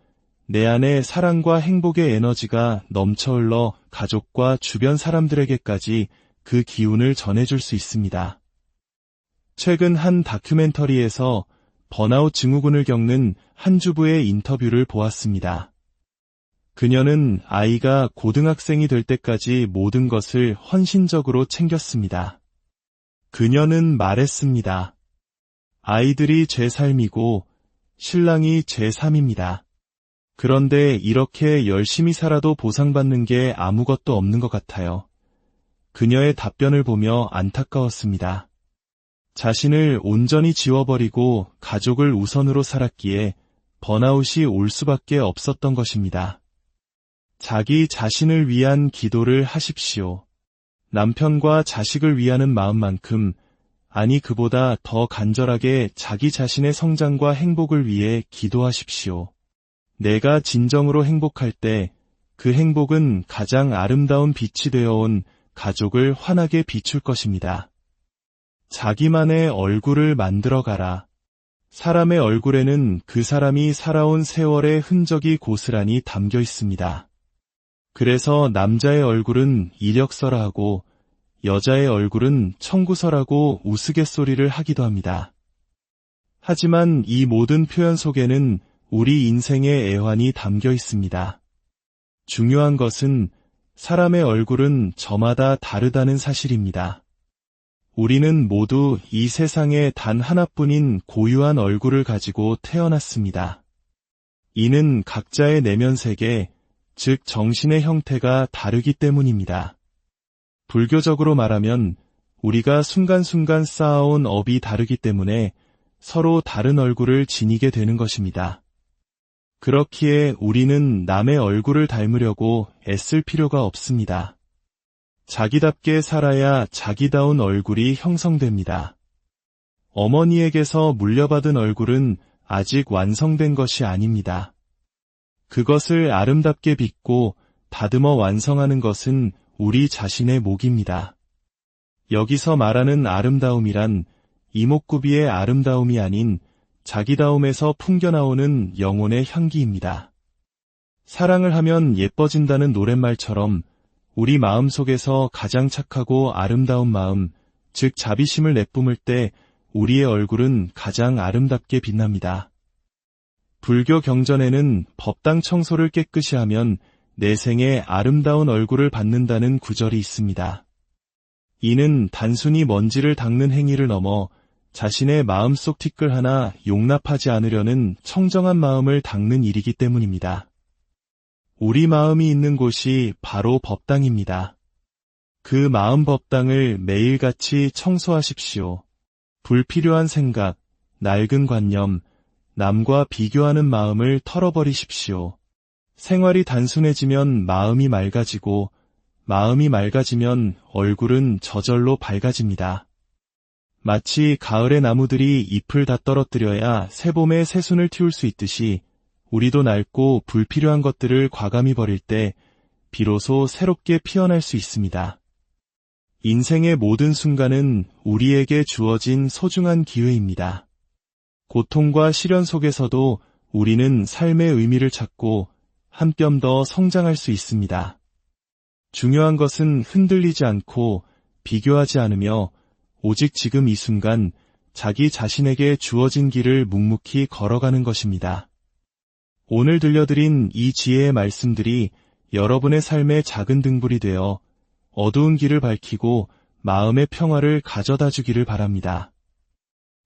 내 안에 사랑과 행복의 에너지가 넘쳐 흘러 가족과 주변 사람들에게까지 그 기운을 전해줄 수 있습니다. 최근 한 다큐멘터리에서 번아웃 증후군을 겪는 한 주부의 인터뷰를 보았습니다. 그녀는 아이가 고등학생이 될 때까지 모든 것을 헌신적으로 챙겼습니다. 그녀는 말했습니다. 아이들이 제 삶이고 신랑이 제 삶입니다. 그런데 이렇게 열심히 살아도 보상받는 게 아무것도 없는 것 같아요. 그녀의 답변을 보며 안타까웠습니다. 자신을 온전히 지워버리고 가족을 우선으로 살았기에 번아웃이 올 수밖에 없었던 것입니다. 자기 자신을 위한 기도를 하십시오. 남편과 자식을 위하는 마음만큼, 아니 그보다 더 간절하게 자기 자신의 성장과 행복을 위해 기도하십시오. 내가 진정으로 행복할 때 그 행복은 가장 아름다운 빛이 되어온 가족을 환하게 비출 것입니다. 자기만의 얼굴을 만들어가라. 사람의 얼굴에는 그 사람이 살아온 세월의 흔적이 고스란히 담겨 있습니다. 그래서 남자의 얼굴은 이력서라고 여자의 얼굴은 청구서라고 우스갯소리를 하기도 합니다. 하지만 이 모든 표현 속에는 우리 인생의 애환이 담겨 있습니다. 중요한 것은 사람의 얼굴은 저마다 다르다는 사실입니다. 우리는 모두 이 세상에 단 하나뿐인 고유한 얼굴을 가지고 태어났습니다. 이는 각자의 내면 세계, 즉 정신의 형태가 다르기 때문입니다. 불교적으로 말하면 우리가 순간순간 쌓아온 업이 다르기 때문에 서로 다른 얼굴을 지니게 되는 것입니다. 그렇기에 우리는 남의 얼굴을 닮으려고 애쓸 필요가 없습니다. 자기답게 살아야 자기다운 얼굴이 형성됩니다. 어머니에게서 물려받은 얼굴은 아직 완성된 것이 아닙니다. 그것을 아름답게 빚고 다듬어 완성하는 것은 우리 자신의 몫입니다. 여기서 말하는 아름다움이란 이목구비의 아름다움이 아닌 자기다움에서 풍겨나오는 영혼의 향기입니다. 사랑을 하면 예뻐진다는 노랫말처럼 우리 마음속에서 가장 착하고 아름다운 마음, 즉 자비심을 내뿜을 때 우리의 얼굴은 가장 아름답게 빛납니다. 불교 경전에는 법당 청소를 깨끗이 하면 내생에 아름다운 얼굴을 받는다는 구절이 있습니다. 이는 단순히 먼지를 닦는 행위를 넘어 자신의 마음속 티끌 하나 용납하지 않으려는 청정한 마음을 닦는 일이기 때문입니다. 우리 마음이 있는 곳이 바로 법당입니다. 그 마음 법당을 매일같이 청소하십시오. 불필요한 생각, 낡은 관념, 남과 비교하는 마음을 털어버리십시오. 생활이 단순해지면 마음이 맑아지고 마음이 맑아지면 얼굴은 저절로 밝아집니다. 마치 가을의 나무들이 잎을 다 떨어뜨려야 새봄에 새순을 틔울 수 있듯이 우리도 낡고 불필요한 것들을 과감히 버릴 때 비로소 새롭게 피어날 수 있습니다. 인생의 모든 순간은 우리에게 주어진 소중한 기회입니다. 고통과 시련 속에서도 우리는 삶의 의미를 찾고 한 뼘 더 성장할 수 있습니다. 중요한 것은 흔들리지 않고 비교하지 않으며 오직 지금 이 순간 자기 자신에게 주어진 길을 묵묵히 걸어가는 것입니다. 오늘 들려드린 이 지혜의 말씀들이 여러분의 삶의 작은 등불이 되어 어두운 길을 밝히고 마음의 평화를 가져다 주기를 바랍니다.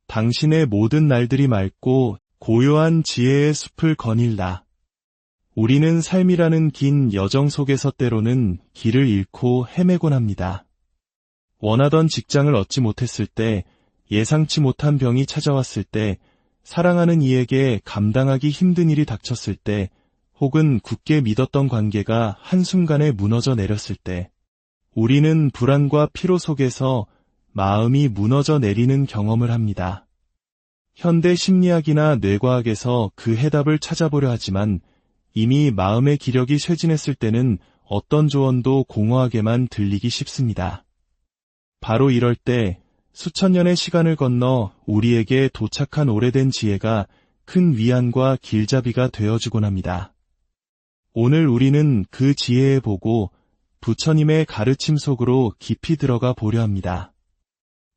당신의 모든 날들이 맑고 고요한 지혜의 숲을 거닐라. 우리는 삶이라는 긴 여정 속에서 때로는 길을 잃고 헤매곤 합니다. 원하던 직장을 얻지 못했을 때, 예상치 못한 병이 찾아왔을 때, 사랑하는 이에게 감당하기 힘든 일이 닥쳤을 때, 혹은 굳게 믿었던 관계가 한순간에 무너져 내렸을 때, 우리는 불안과 피로 속에서 마음이 무너져 내리는 경험을 합니다. 현대 심리학이나 뇌과학에서 그 해답을 찾아보려 하지만 이미 마음의 기력이 쇠진했을 때는 어떤 조언도 공허하게만 들리기 쉽습니다. 바로 이럴 때 수천 년의 시간을 건너 우리에게 도착한 오래된 지혜가 큰 위안과 길잡이가 되어주곤 합니다. 오늘 우리는 그 지혜에 보고 부처님의 가르침 속으로 깊이 들어가 보려 합니다.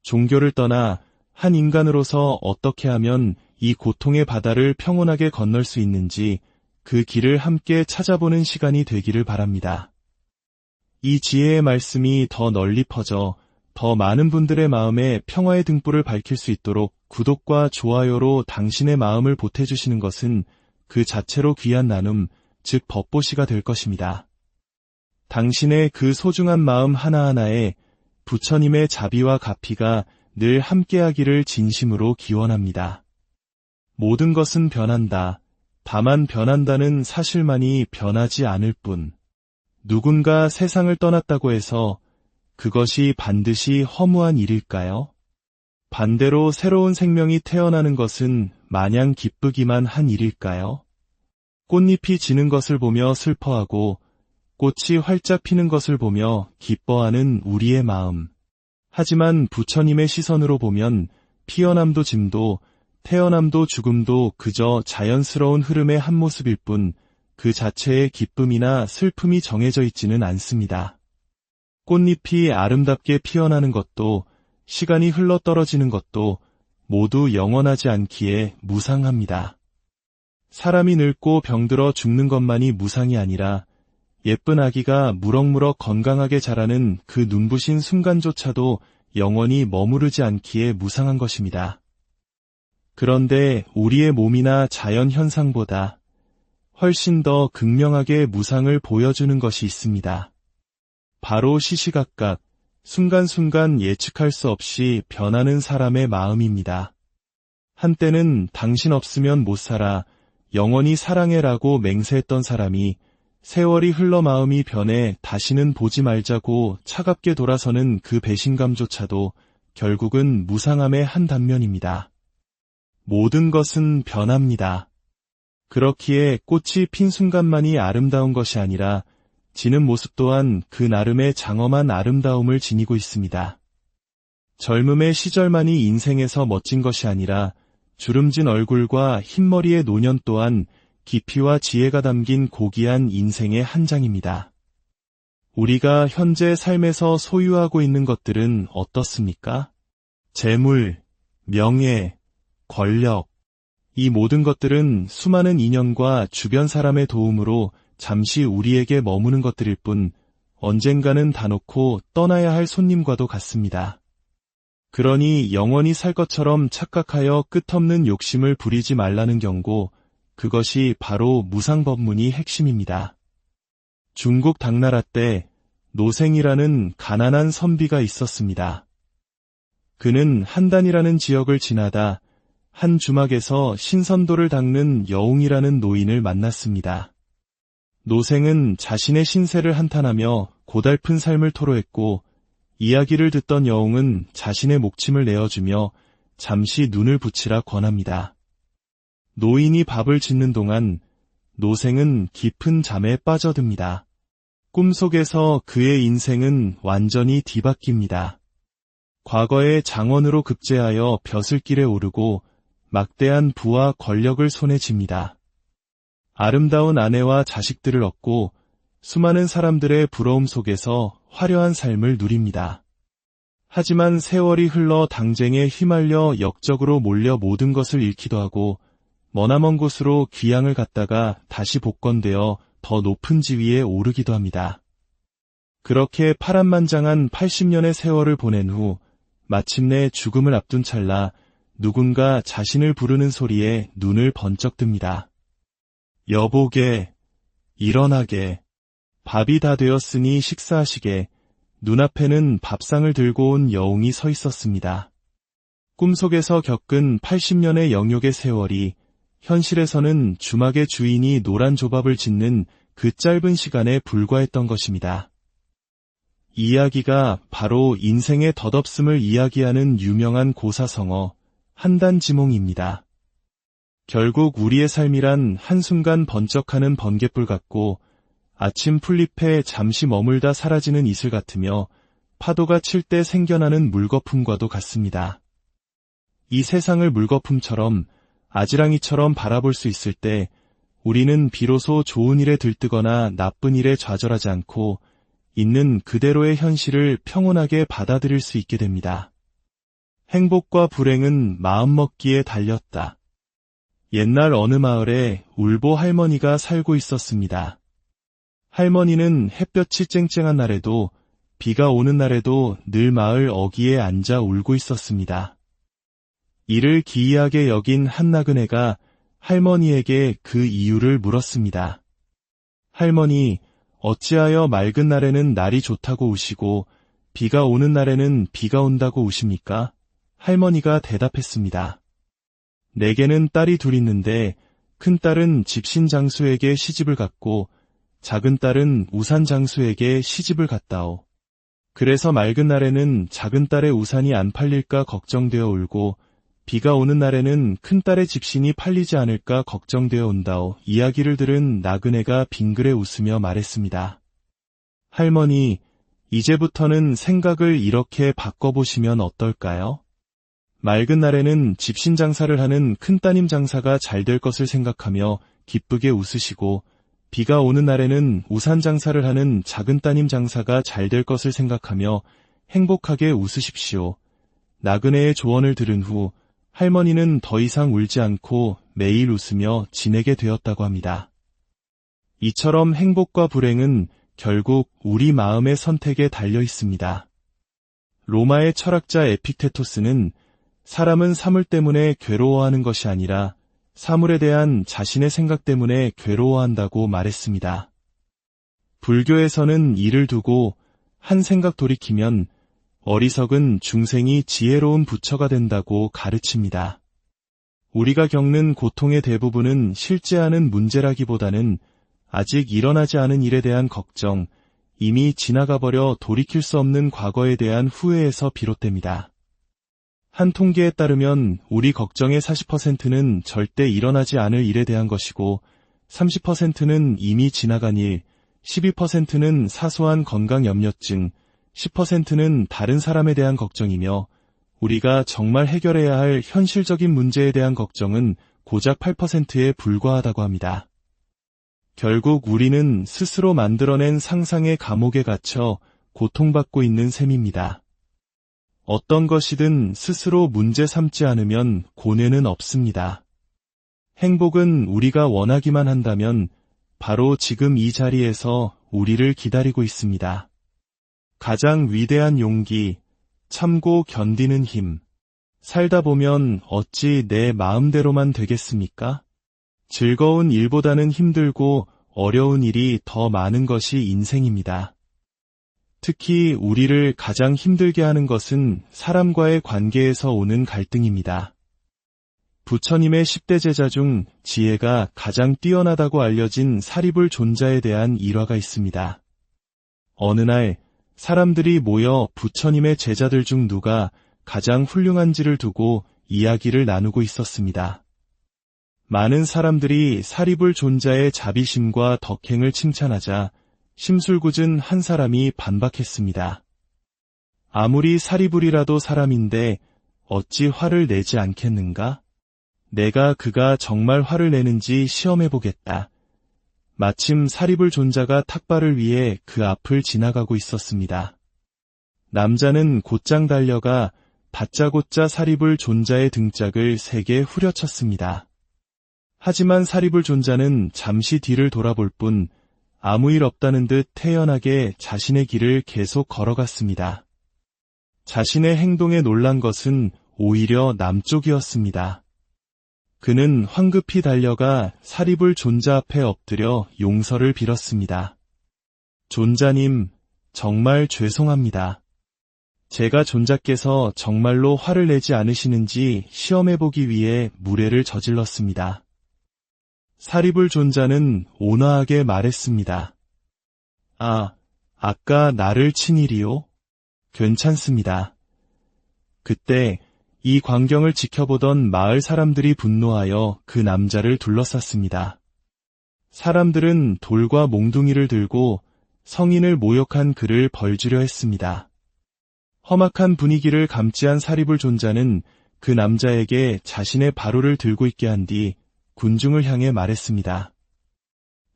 종교를 떠나 한 인간으로서 어떻게 하면 이 고통의 바다를 평온하게 건널 수 있는지 그 길을 함께 찾아보는 시간이 되기를 바랍니다. 이 지혜의 말씀이 더 널리 퍼져 더 많은 분들의 마음에 평화의 등불을 밝힐 수 있도록 구독과 좋아요로 당신의 마음을 보태주시는 것은 그 자체로 귀한 나눔, 즉 법보시가 될 것입니다. 당신의 그 소중한 마음 하나하나에 부처님의 자비와 가피가 늘 함께하기를 진심으로 기원합니다. 모든 것은 변한다. 다만 변한다는 사실만이 변하지 않을 뿐. 누군가 세상을 떠났다고 해서 그것이 반드시 허무한 일일까요? 반대로 새로운 생명이 태어나는 것은 마냥 기쁘기만 한 일일까요? 꽃잎이 지는 것을 보며 슬퍼하고 꽃이 활짝 피는 것을 보며 기뻐하는 우리의 마음. 하지만 부처님의 시선으로 보면 피어남도 짐도 태어남도 죽음도 그저 자연스러운 흐름의 한 모습일 뿐 그 자체의 기쁨이나 슬픔이 정해져 있지는 않습니다. 꽃잎이 아름답게 피어나는 것도 시간이 흘러 떨어지는 것도 모두 영원하지 않기에 무상합니다. 사람이 늙고 병들어 죽는 것만이 무상이 아니라 예쁜 아기가 무럭무럭 건강하게 자라는 그 눈부신 순간조차도 영원히 머무르지 않기에 무상한 것입니다. 그런데 우리의 몸이나 자연 현상보다 훨씬 더 극명하게 무상을 보여주는 것이 있습니다. 바로 시시각각, 순간순간 예측할 수 없이 변하는 사람의 마음입니다. 한때는 당신 없으면 못 살아, 영원히 사랑해라고 맹세했던 사람이 세월이 흘러 마음이 변해 다시는 보지 말자고 차갑게 돌아서는 그 배신감조차도 결국은 무상함의 한 단면입니다. 모든 것은 변합니다. 그렇기에 꽃이 핀 순간만이 아름다운 것이 아니라 지는 모습 또한 그 나름의 장엄한 아름다움을 지니고 있습니다. 젊음의 시절만이 인생에서 멋진 것이 아니라 주름진 얼굴과 흰머리의 노년 또한 깊이와 지혜가 담긴 고귀한 인생의 한 장입니다. 우리가 현재 삶에서 소유하고 있는 것들은 어떻습니까? 재물, 명예, 권력, 이 모든 것들은 수많은 인연과 주변 사람의 도움으로 잠시 우리에게 머무는 것들일 뿐 언젠가는 다 놓고 떠나야 할 손님과도 같습니다. 그러니 영원히 살 것처럼 착각하여 끝없는 욕심을 부리지 말라는 경고, 그것이 바로 무상법문의 핵심입니다. 중국 당나라 때 노생이라는 가난한 선비가 있었습니다. 그는 한단이라는 지역을 지나다 한 주막에서 신선도를 닦는 여웅이라는 노인을 만났습니다. 노생은 자신의 신세를 한탄하며 고달픈 삶을 토로했고, 이야기를 듣던 여웅은 자신의 목침을 내어주며 잠시 눈을 붙이라 권합니다. 노인이 밥을 짓는 동안 노생은 깊은 잠에 빠져듭니다. 꿈속에서 그의 인생은 완전히 뒤바뀝니다. 과거의 장원으로 급제하여 벼슬길에 오르고 막대한 부와 권력을 손에 쥡니다. 아름다운 아내와 자식들을 얻고 수많은 사람들의 부러움 속에서 화려한 삶을 누립니다. 하지만 세월이 흘러 당쟁에 휘말려 역적으로 몰려 모든 것을 잃기도 하고 머나먼 곳으로 귀향을 갔다가 다시 복권되어 더 높은 지위에 오르기도 합니다. 그렇게 파란만장한 80년의 세월을 보낸 후 마침내 죽음을 앞둔 찰나 누군가 자신을 부르는 소리에 눈을 번쩍 듭니다. 여보게, 일어나게, 밥이 다 되었으니 식사하시게. 눈앞에는 밥상을 들고 온 여웅이 서 있었습니다. 꿈속에서 겪은 80년의 영욕의 세월이 현실에서는 주막의 주인이 노란 조밥을 짓는 그 짧은 시간에 불과했던 것입니다. 이 이야기가 바로 인생의 덧없음을 이야기하는 유명한 고사성어 한단지몽입니다. 결국 우리의 삶이란 한순간 번쩍하는 번갯불 같고 아침 풀잎에 잠시 머물다 사라지는 이슬 같으며 파도가 칠 때 생겨나는 물거품과도 같습니다. 이 세상을 물거품처럼 아지랑이처럼 바라볼 수 있을 때 우리는 비로소 좋은 일에 들뜨거나 나쁜 일에 좌절하지 않고 있는 그대로의 현실을 평온하게 받아들일 수 있게 됩니다. 행복과 불행은 마음먹기에 달렸다. 옛날 어느 마을에 울보 할머니가 살고 있었습니다. 할머니는 햇볕이 쨍쨍한 날에도 비가 오는 날에도 늘 마을 어귀에 앉아 울고 있었습니다. 이를 기이하게 여긴 한 나그네가 할머니에게 그 이유를 물었습니다. 할머니, 어찌하여 맑은 날에는 날이 좋다고 우시고 비가 오는 날에는 비가 온다고 우십니까? 할머니가 대답했습니다. 내게는 딸이 둘 있는데 큰딸은 집신장수에게 시집을 갔고 작은 딸은 우산장수에게 시집을 갔다오. 그래서 맑은 날에는 작은 딸의 우산이 안 팔릴까 걱정되어 울고 비가 오는 날에는 큰딸의 집신이 팔리지 않을까 걱정되어 온다오. 이야기를 들은 나그네가 빙그레 웃으며 말했습니다. 할머니, 이제부터는 생각을 이렇게 바꿔보시면 어떨까요? 맑은 날에는 집신 장사를 하는 큰따님 장사가 잘 될 것을 생각하며 기쁘게 웃으시고 비가 오는 날에는 우산 장사를 하는 작은 따님 장사가 잘 될 것을 생각하며 행복하게 웃으십시오. 나그네의 조언을 들은 후 할머니는 더 이상 울지 않고 매일 웃으며 지내게 되었다고 합니다. 이처럼 행복과 불행은 결국 우리 마음의 선택에 달려 있습니다. 로마의 철학자 에픽테토스는 사람은 사물 때문에 괴로워하는 것이 아니라 사물에 대한 자신의 생각 때문에 괴로워한다고 말했습니다. 불교에서는 이를 두고 한 생각 돌이키면 어리석은 중생이 지혜로운 부처가 된다고 가르칩니다. 우리가 겪는 고통의 대부분은 실제하는 문제라기보다는 아직 일어나지 않은 일에 대한 걱정, 이미 지나가버려 돌이킬 수 없는 과거에 대한 후회에서 비롯됩니다. 한 통계에 따르면 우리 걱정의 40%는 절대 일어나지 않을 일에 대한 것이고 30%는 이미 지나간 일, 12%는 사소한 건강 염려증, 10%는 다른 사람에 대한 걱정이며 우리가 정말 해결해야 할 현실적인 문제에 대한 걱정은 고작 8%에 불과하다고 합니다. 결국 우리는 스스로 만들어낸 상상의 감옥에 갇혀 고통받고 있는 셈입니다. 어떤 것이든 스스로 문제 삼지 않으면 고뇌는 없습니다. 행복은 우리가 원하기만 한다면 바로 지금 이 자리에서 우리를 기다리고 있습니다. 가장 위대한 용기, 참고 견디는 힘. 살다 보면 어찌 내 마음대로만 되겠습니까? 즐거운 일보다는 힘들고 어려운 일이 더 많은 것이 인생입니다. 특히 우리를 가장 힘들게 하는 것은 사람과의 관계에서 오는 갈등입니다. 부처님의 10대 제자 중 지혜가 가장 뛰어나다고 알려진 사리불 존자에 대한 일화가 있습니다. 어느 날 사람들이 모여 부처님의 제자들 중 누가 가장 훌륭한지를 두고 이야기를 나누고 있었습니다. 많은 사람들이 사리불 존자의 자비심과 덕행을 칭찬하자 심술궂은 한 사람이 반박했습니다. 아무리 사리불이라도 사람인데 어찌 화를 내지 않겠는가? 내가 그가 정말 화를 내는지 시험해보겠다. 마침 사리불 존자가 탁발을 위해 그 앞을 지나가고 있었습니다. 남자는 곧장 달려가 다짜고짜 사리불 존자의 등짝을 세게 후려쳤습니다. 하지만 사리불 존자는 잠시 뒤를 돌아볼 뿐 아무 일 없다는 듯 태연하게 자신의 길을 계속 걸어갔습니다. 자신의 행동에 놀란 것은 오히려 남쪽이었습니다. 그는 황급히 달려가 사리불 존자 앞에 엎드려 용서를 빌었습니다. 존자님, 정말 죄송합니다. 제가 존자께서 정말로 화를 내지 않으시는지 시험해보기 위해 무례를 저질렀습니다. 사리불 존자는 온화하게 말했습니다. 아까 나를 친 일이요? 괜찮습니다. 그때 이 광경을 지켜보던 마을 사람들이 분노하여 그 남자를 둘러쌌습니다. 사람들은 돌과 몽둥이를 들고 성인을 모욕한 그를 벌주려 했습니다. 험악한 분위기를 감지한 사리불 존자는 그 남자에게 자신의 바로를 들고 있게 한 뒤 군중을 향해 말했습니다.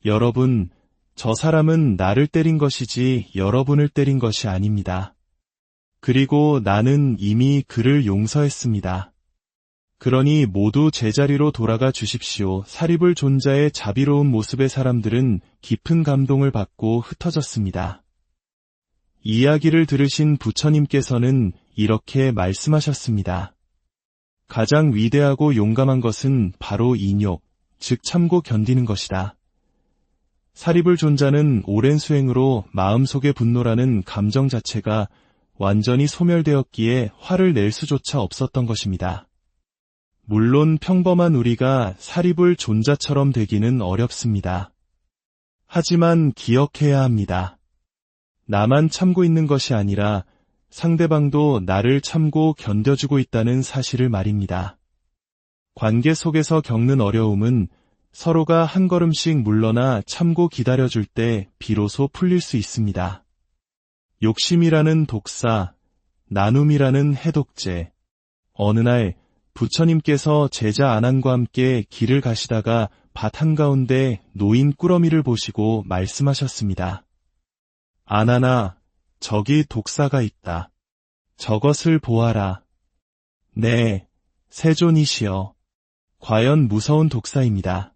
여러분, 저 사람은 나를 때린 것이지 여러분을 때린 것이 아닙니다. 그리고 나는 이미 그를 용서했습니다. 그러니 모두 제자리로 돌아가 주십시오. 사리불 존자의 자비로운 모습에 사람들은 깊은 감동을 받고 흩어졌습니다. 이야기를 들으신 부처님께서는 이렇게 말씀하셨습니다. 가장 위대하고 용감한 것은 바로 인욕, 즉 참고 견디는 것이다. 사리불 존자는 오랜 수행으로 마음속의 분노라는 감정 자체가 완전히 소멸되었기에 화를 낼 수조차 없었던 것입니다. 물론 평범한 우리가 사리불 존자처럼 되기는 어렵습니다. 하지만 기억해야 합니다. 나만 참고 있는 것이 아니라 상대방도 나를 참고 견뎌주고 있다는 사실을 말입니다. 관계 속에서 겪는 어려움은 서로가 한 걸음씩 물러나 참고 기다려줄 때 비로소 풀릴 수 있습니다. 욕심이라는 독사, 나눔이라는 해독제. 어느 날 부처님께서 제자 아난과 함께 길을 가시다가 밭 한가운데 놓인 꾸러미를 보시고 말씀하셨습니다. 아난아, 저기 독사가 있다. 저것을 보아라. 네, 세존이시여. 과연 무서운 독사입니다.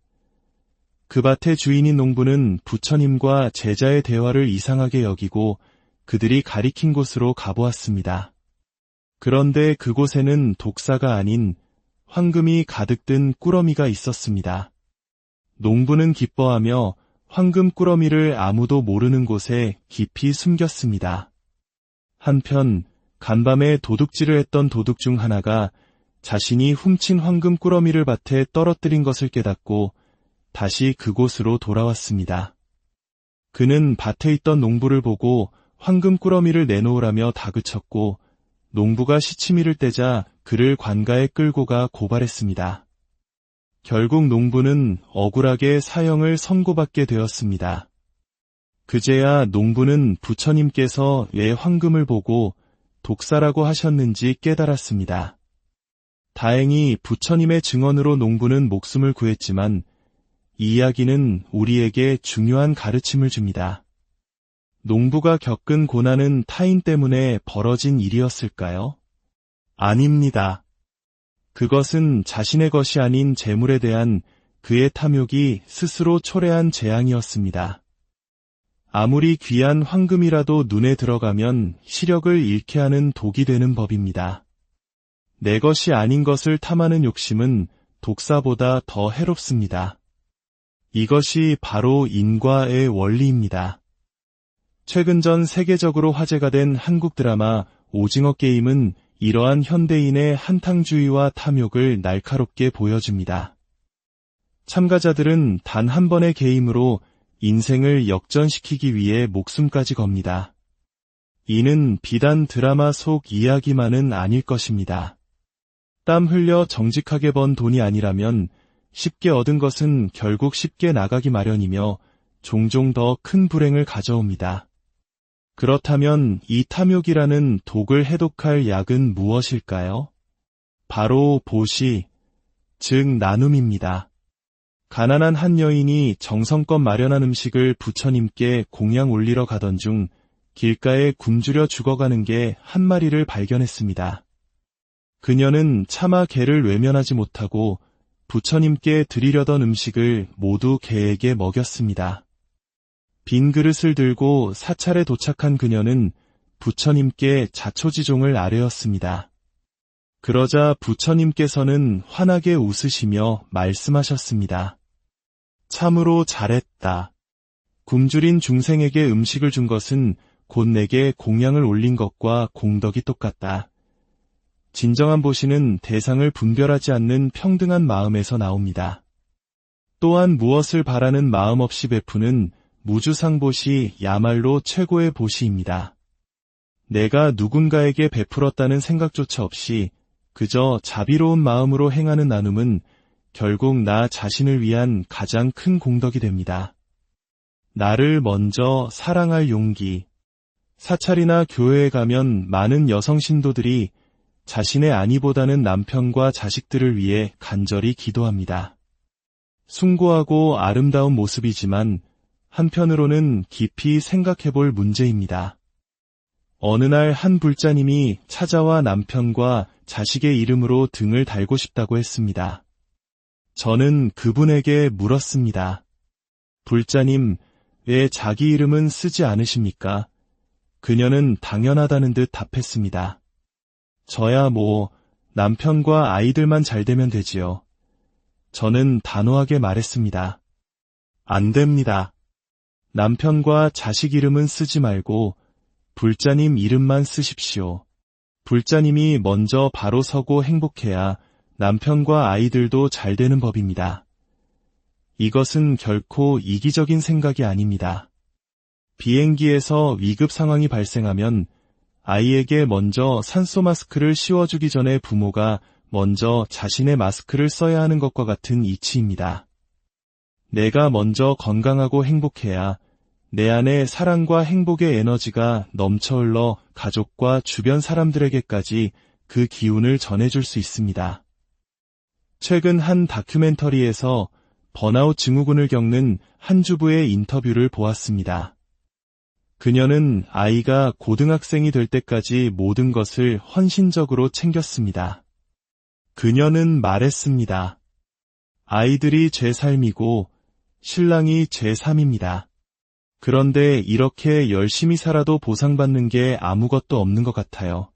그 밭의 주인인 농부는 부처님과 제자의 대화를 이상하게 여기고 그들이 가리킨 곳으로 가보았습니다. 그런데 그곳에는 독사가 아닌 황금이 가득 든 꾸러미가 있었습니다. 농부는 기뻐하며 황금 꾸러미를 아무도 모르는 곳에 깊이 숨겼습니다. 한편 간밤에 도둑질을 했던 도둑 중 하나가 자신이 훔친 황금 꾸러미를 밭에 떨어뜨린 것을 깨닫고 다시 그곳으로 돌아왔습니다. 그는 밭에 있던 농부를 보고 황금 꾸러미를 내놓으라며 다그쳤고 농부가 시치미를 떼자 그를 관가에 끌고 가 고발했습니다. 결국 농부는 억울하게 사형을 선고받게 되었습니다. 그제야 농부는 부처님께서 왜 황금을 보고 독사라고 하셨는지 깨달았습니다. 다행히 부처님의 증언으로 농부는 목숨을 구했지만 이 이야기는 우리에게 중요한 가르침을 줍니다. 농부가 겪은 고난은 타인 때문에 벌어진 일이었을까요? 아닙니다. 그것은 자신의 것이 아닌 재물에 대한 그의 탐욕이 스스로 초래한 재앙이었습니다. 아무리 귀한 황금이라도 눈에 들어가면 시력을 잃게 하는 독이 되는 법입니다. 내 것이 아닌 것을 탐하는 욕심은 독사보다 더 해롭습니다. 이것이 바로 인과의 원리입니다. 최근 전 세계적으로 화제가 된 한국 드라마 오징어 게임은 이러한 현대인의 한탕주의와 탐욕을 날카롭게 보여줍니다. 참가자들은 단 한 번의 게임으로 인생을 역전시키기 위해 목숨까지 겁니다. 이는 비단 드라마 속 이야기만은 아닐 것입니다. 땀 흘려 정직하게 번 돈이 아니라면 쉽게 얻은 것은 결국 쉽게 나가기 마련이며 종종 더 큰 불행을 가져옵니다. 그렇다면 이 탐욕이라는 독을 해독할 약은 무엇일까요? 바로 보시, 즉 나눔입니다. 가난한 한 여인이 정성껏 마련한 음식을 부처님께 공양 올리러 가던 중 길가에 굶주려 죽어가는 개 한 마리를 발견했습니다. 그녀는 차마 개를 외면하지 못하고 부처님께 드리려던 음식을 모두 개에게 먹였습니다. 빈 그릇을 들고 사찰에 도착한 그녀는 부처님께 자초지종을 아뢰었습니다. 그러자 부처님께서는 환하게 웃으시며 말씀하셨습니다. 참으로 잘했다. 굶주린 중생에게 음식을 준 것은 곧 내게 공양을 올린 것과 공덕이 똑같다. 진정한 보시는 대상을 분별하지 않는 평등한 마음에서 나옵니다. 또한 무엇을 바라는 마음 없이 베푸는 무주상보시 야말로 최고의 보시입니다. 내가 누군가에게 베풀었다는 생각조차 없이 그저 자비로운 마음으로 행하는 나눔은 결국 나 자신을 위한 가장 큰 공덕이 됩니다. 나를 먼저 사랑할 용기. 사찰이나 교회에 가면 많은 여성 신도들이 자신의 안위보다는 남편과 자식들을 위해 간절히 기도합니다. 숭고하고 아름다운 모습이지만 한편으로는 깊이 생각해볼 문제입니다. 어느 날 한 불자님이 찾아와 남편과 자식의 이름으로 등을 달고 싶다고 했습니다. 저는 그분에게 물었습니다. 불자님, 왜 자기 이름은 쓰지 않으십니까? 그녀는 당연하다는 듯 답했습니다. 저야 남편과 아이들만 잘 되면 되지요. 저는 단호하게 말했습니다. 안 됩니다. 남편과 자식 이름은 쓰지 말고 불자님 이름만 쓰십시오. 불자님이 먼저 바로 서고 행복해야 남편과 아이들도 잘 되는 법입니다. 이것은 결코 이기적인 생각이 아닙니다. 비행기에서 위급 상황이 발생하면 아이에게 먼저 산소 마스크를 씌워주기 전에 부모가 먼저 자신의 마스크를 써야 하는 것과 같은 이치입니다. 내가 먼저 건강하고 행복해야 내 안에 사랑과 행복의 에너지가 넘쳐 흘러 가족과 주변 사람들에게까지 그 기운을 전해줄 수 있습니다. 최근 한 다큐멘터리에서 번아웃 증후군을 겪는 한 주부의 인터뷰를 보았습니다. 그녀는 아이가 고등학생이 될 때까지 모든 것을 헌신적으로 챙겼습니다. 그녀는 말했습니다. 아이들이 제 삶이고 신랑이 제 삶입니다. 그런데 이렇게 열심히 살아도 보상받는 게 아무것도 없는 것 같아요.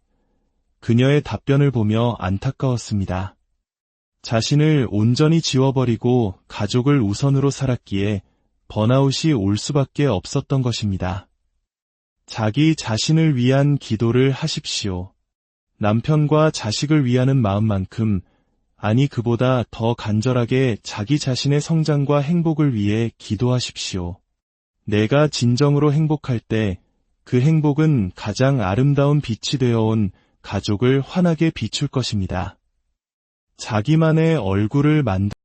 그녀의 답변을 보며 안타까웠습니다. 자신을 온전히 지워버리고 가족을 우선으로 살았기에 번아웃이 올 수밖에 없었던 것입니다. 자기 자신을 위한 기도를 하십시오. 남편과 자식을 위하는 마음만큼, 아니 그보다 더 간절하게 자기 자신의 성장과 행복을 위해 기도하십시오. 내가 진정으로 행복할 때 그 행복은 가장 아름다운 빛이 되어온 가족을 환하게 비출 것입니다. 자기만의 얼굴을 만들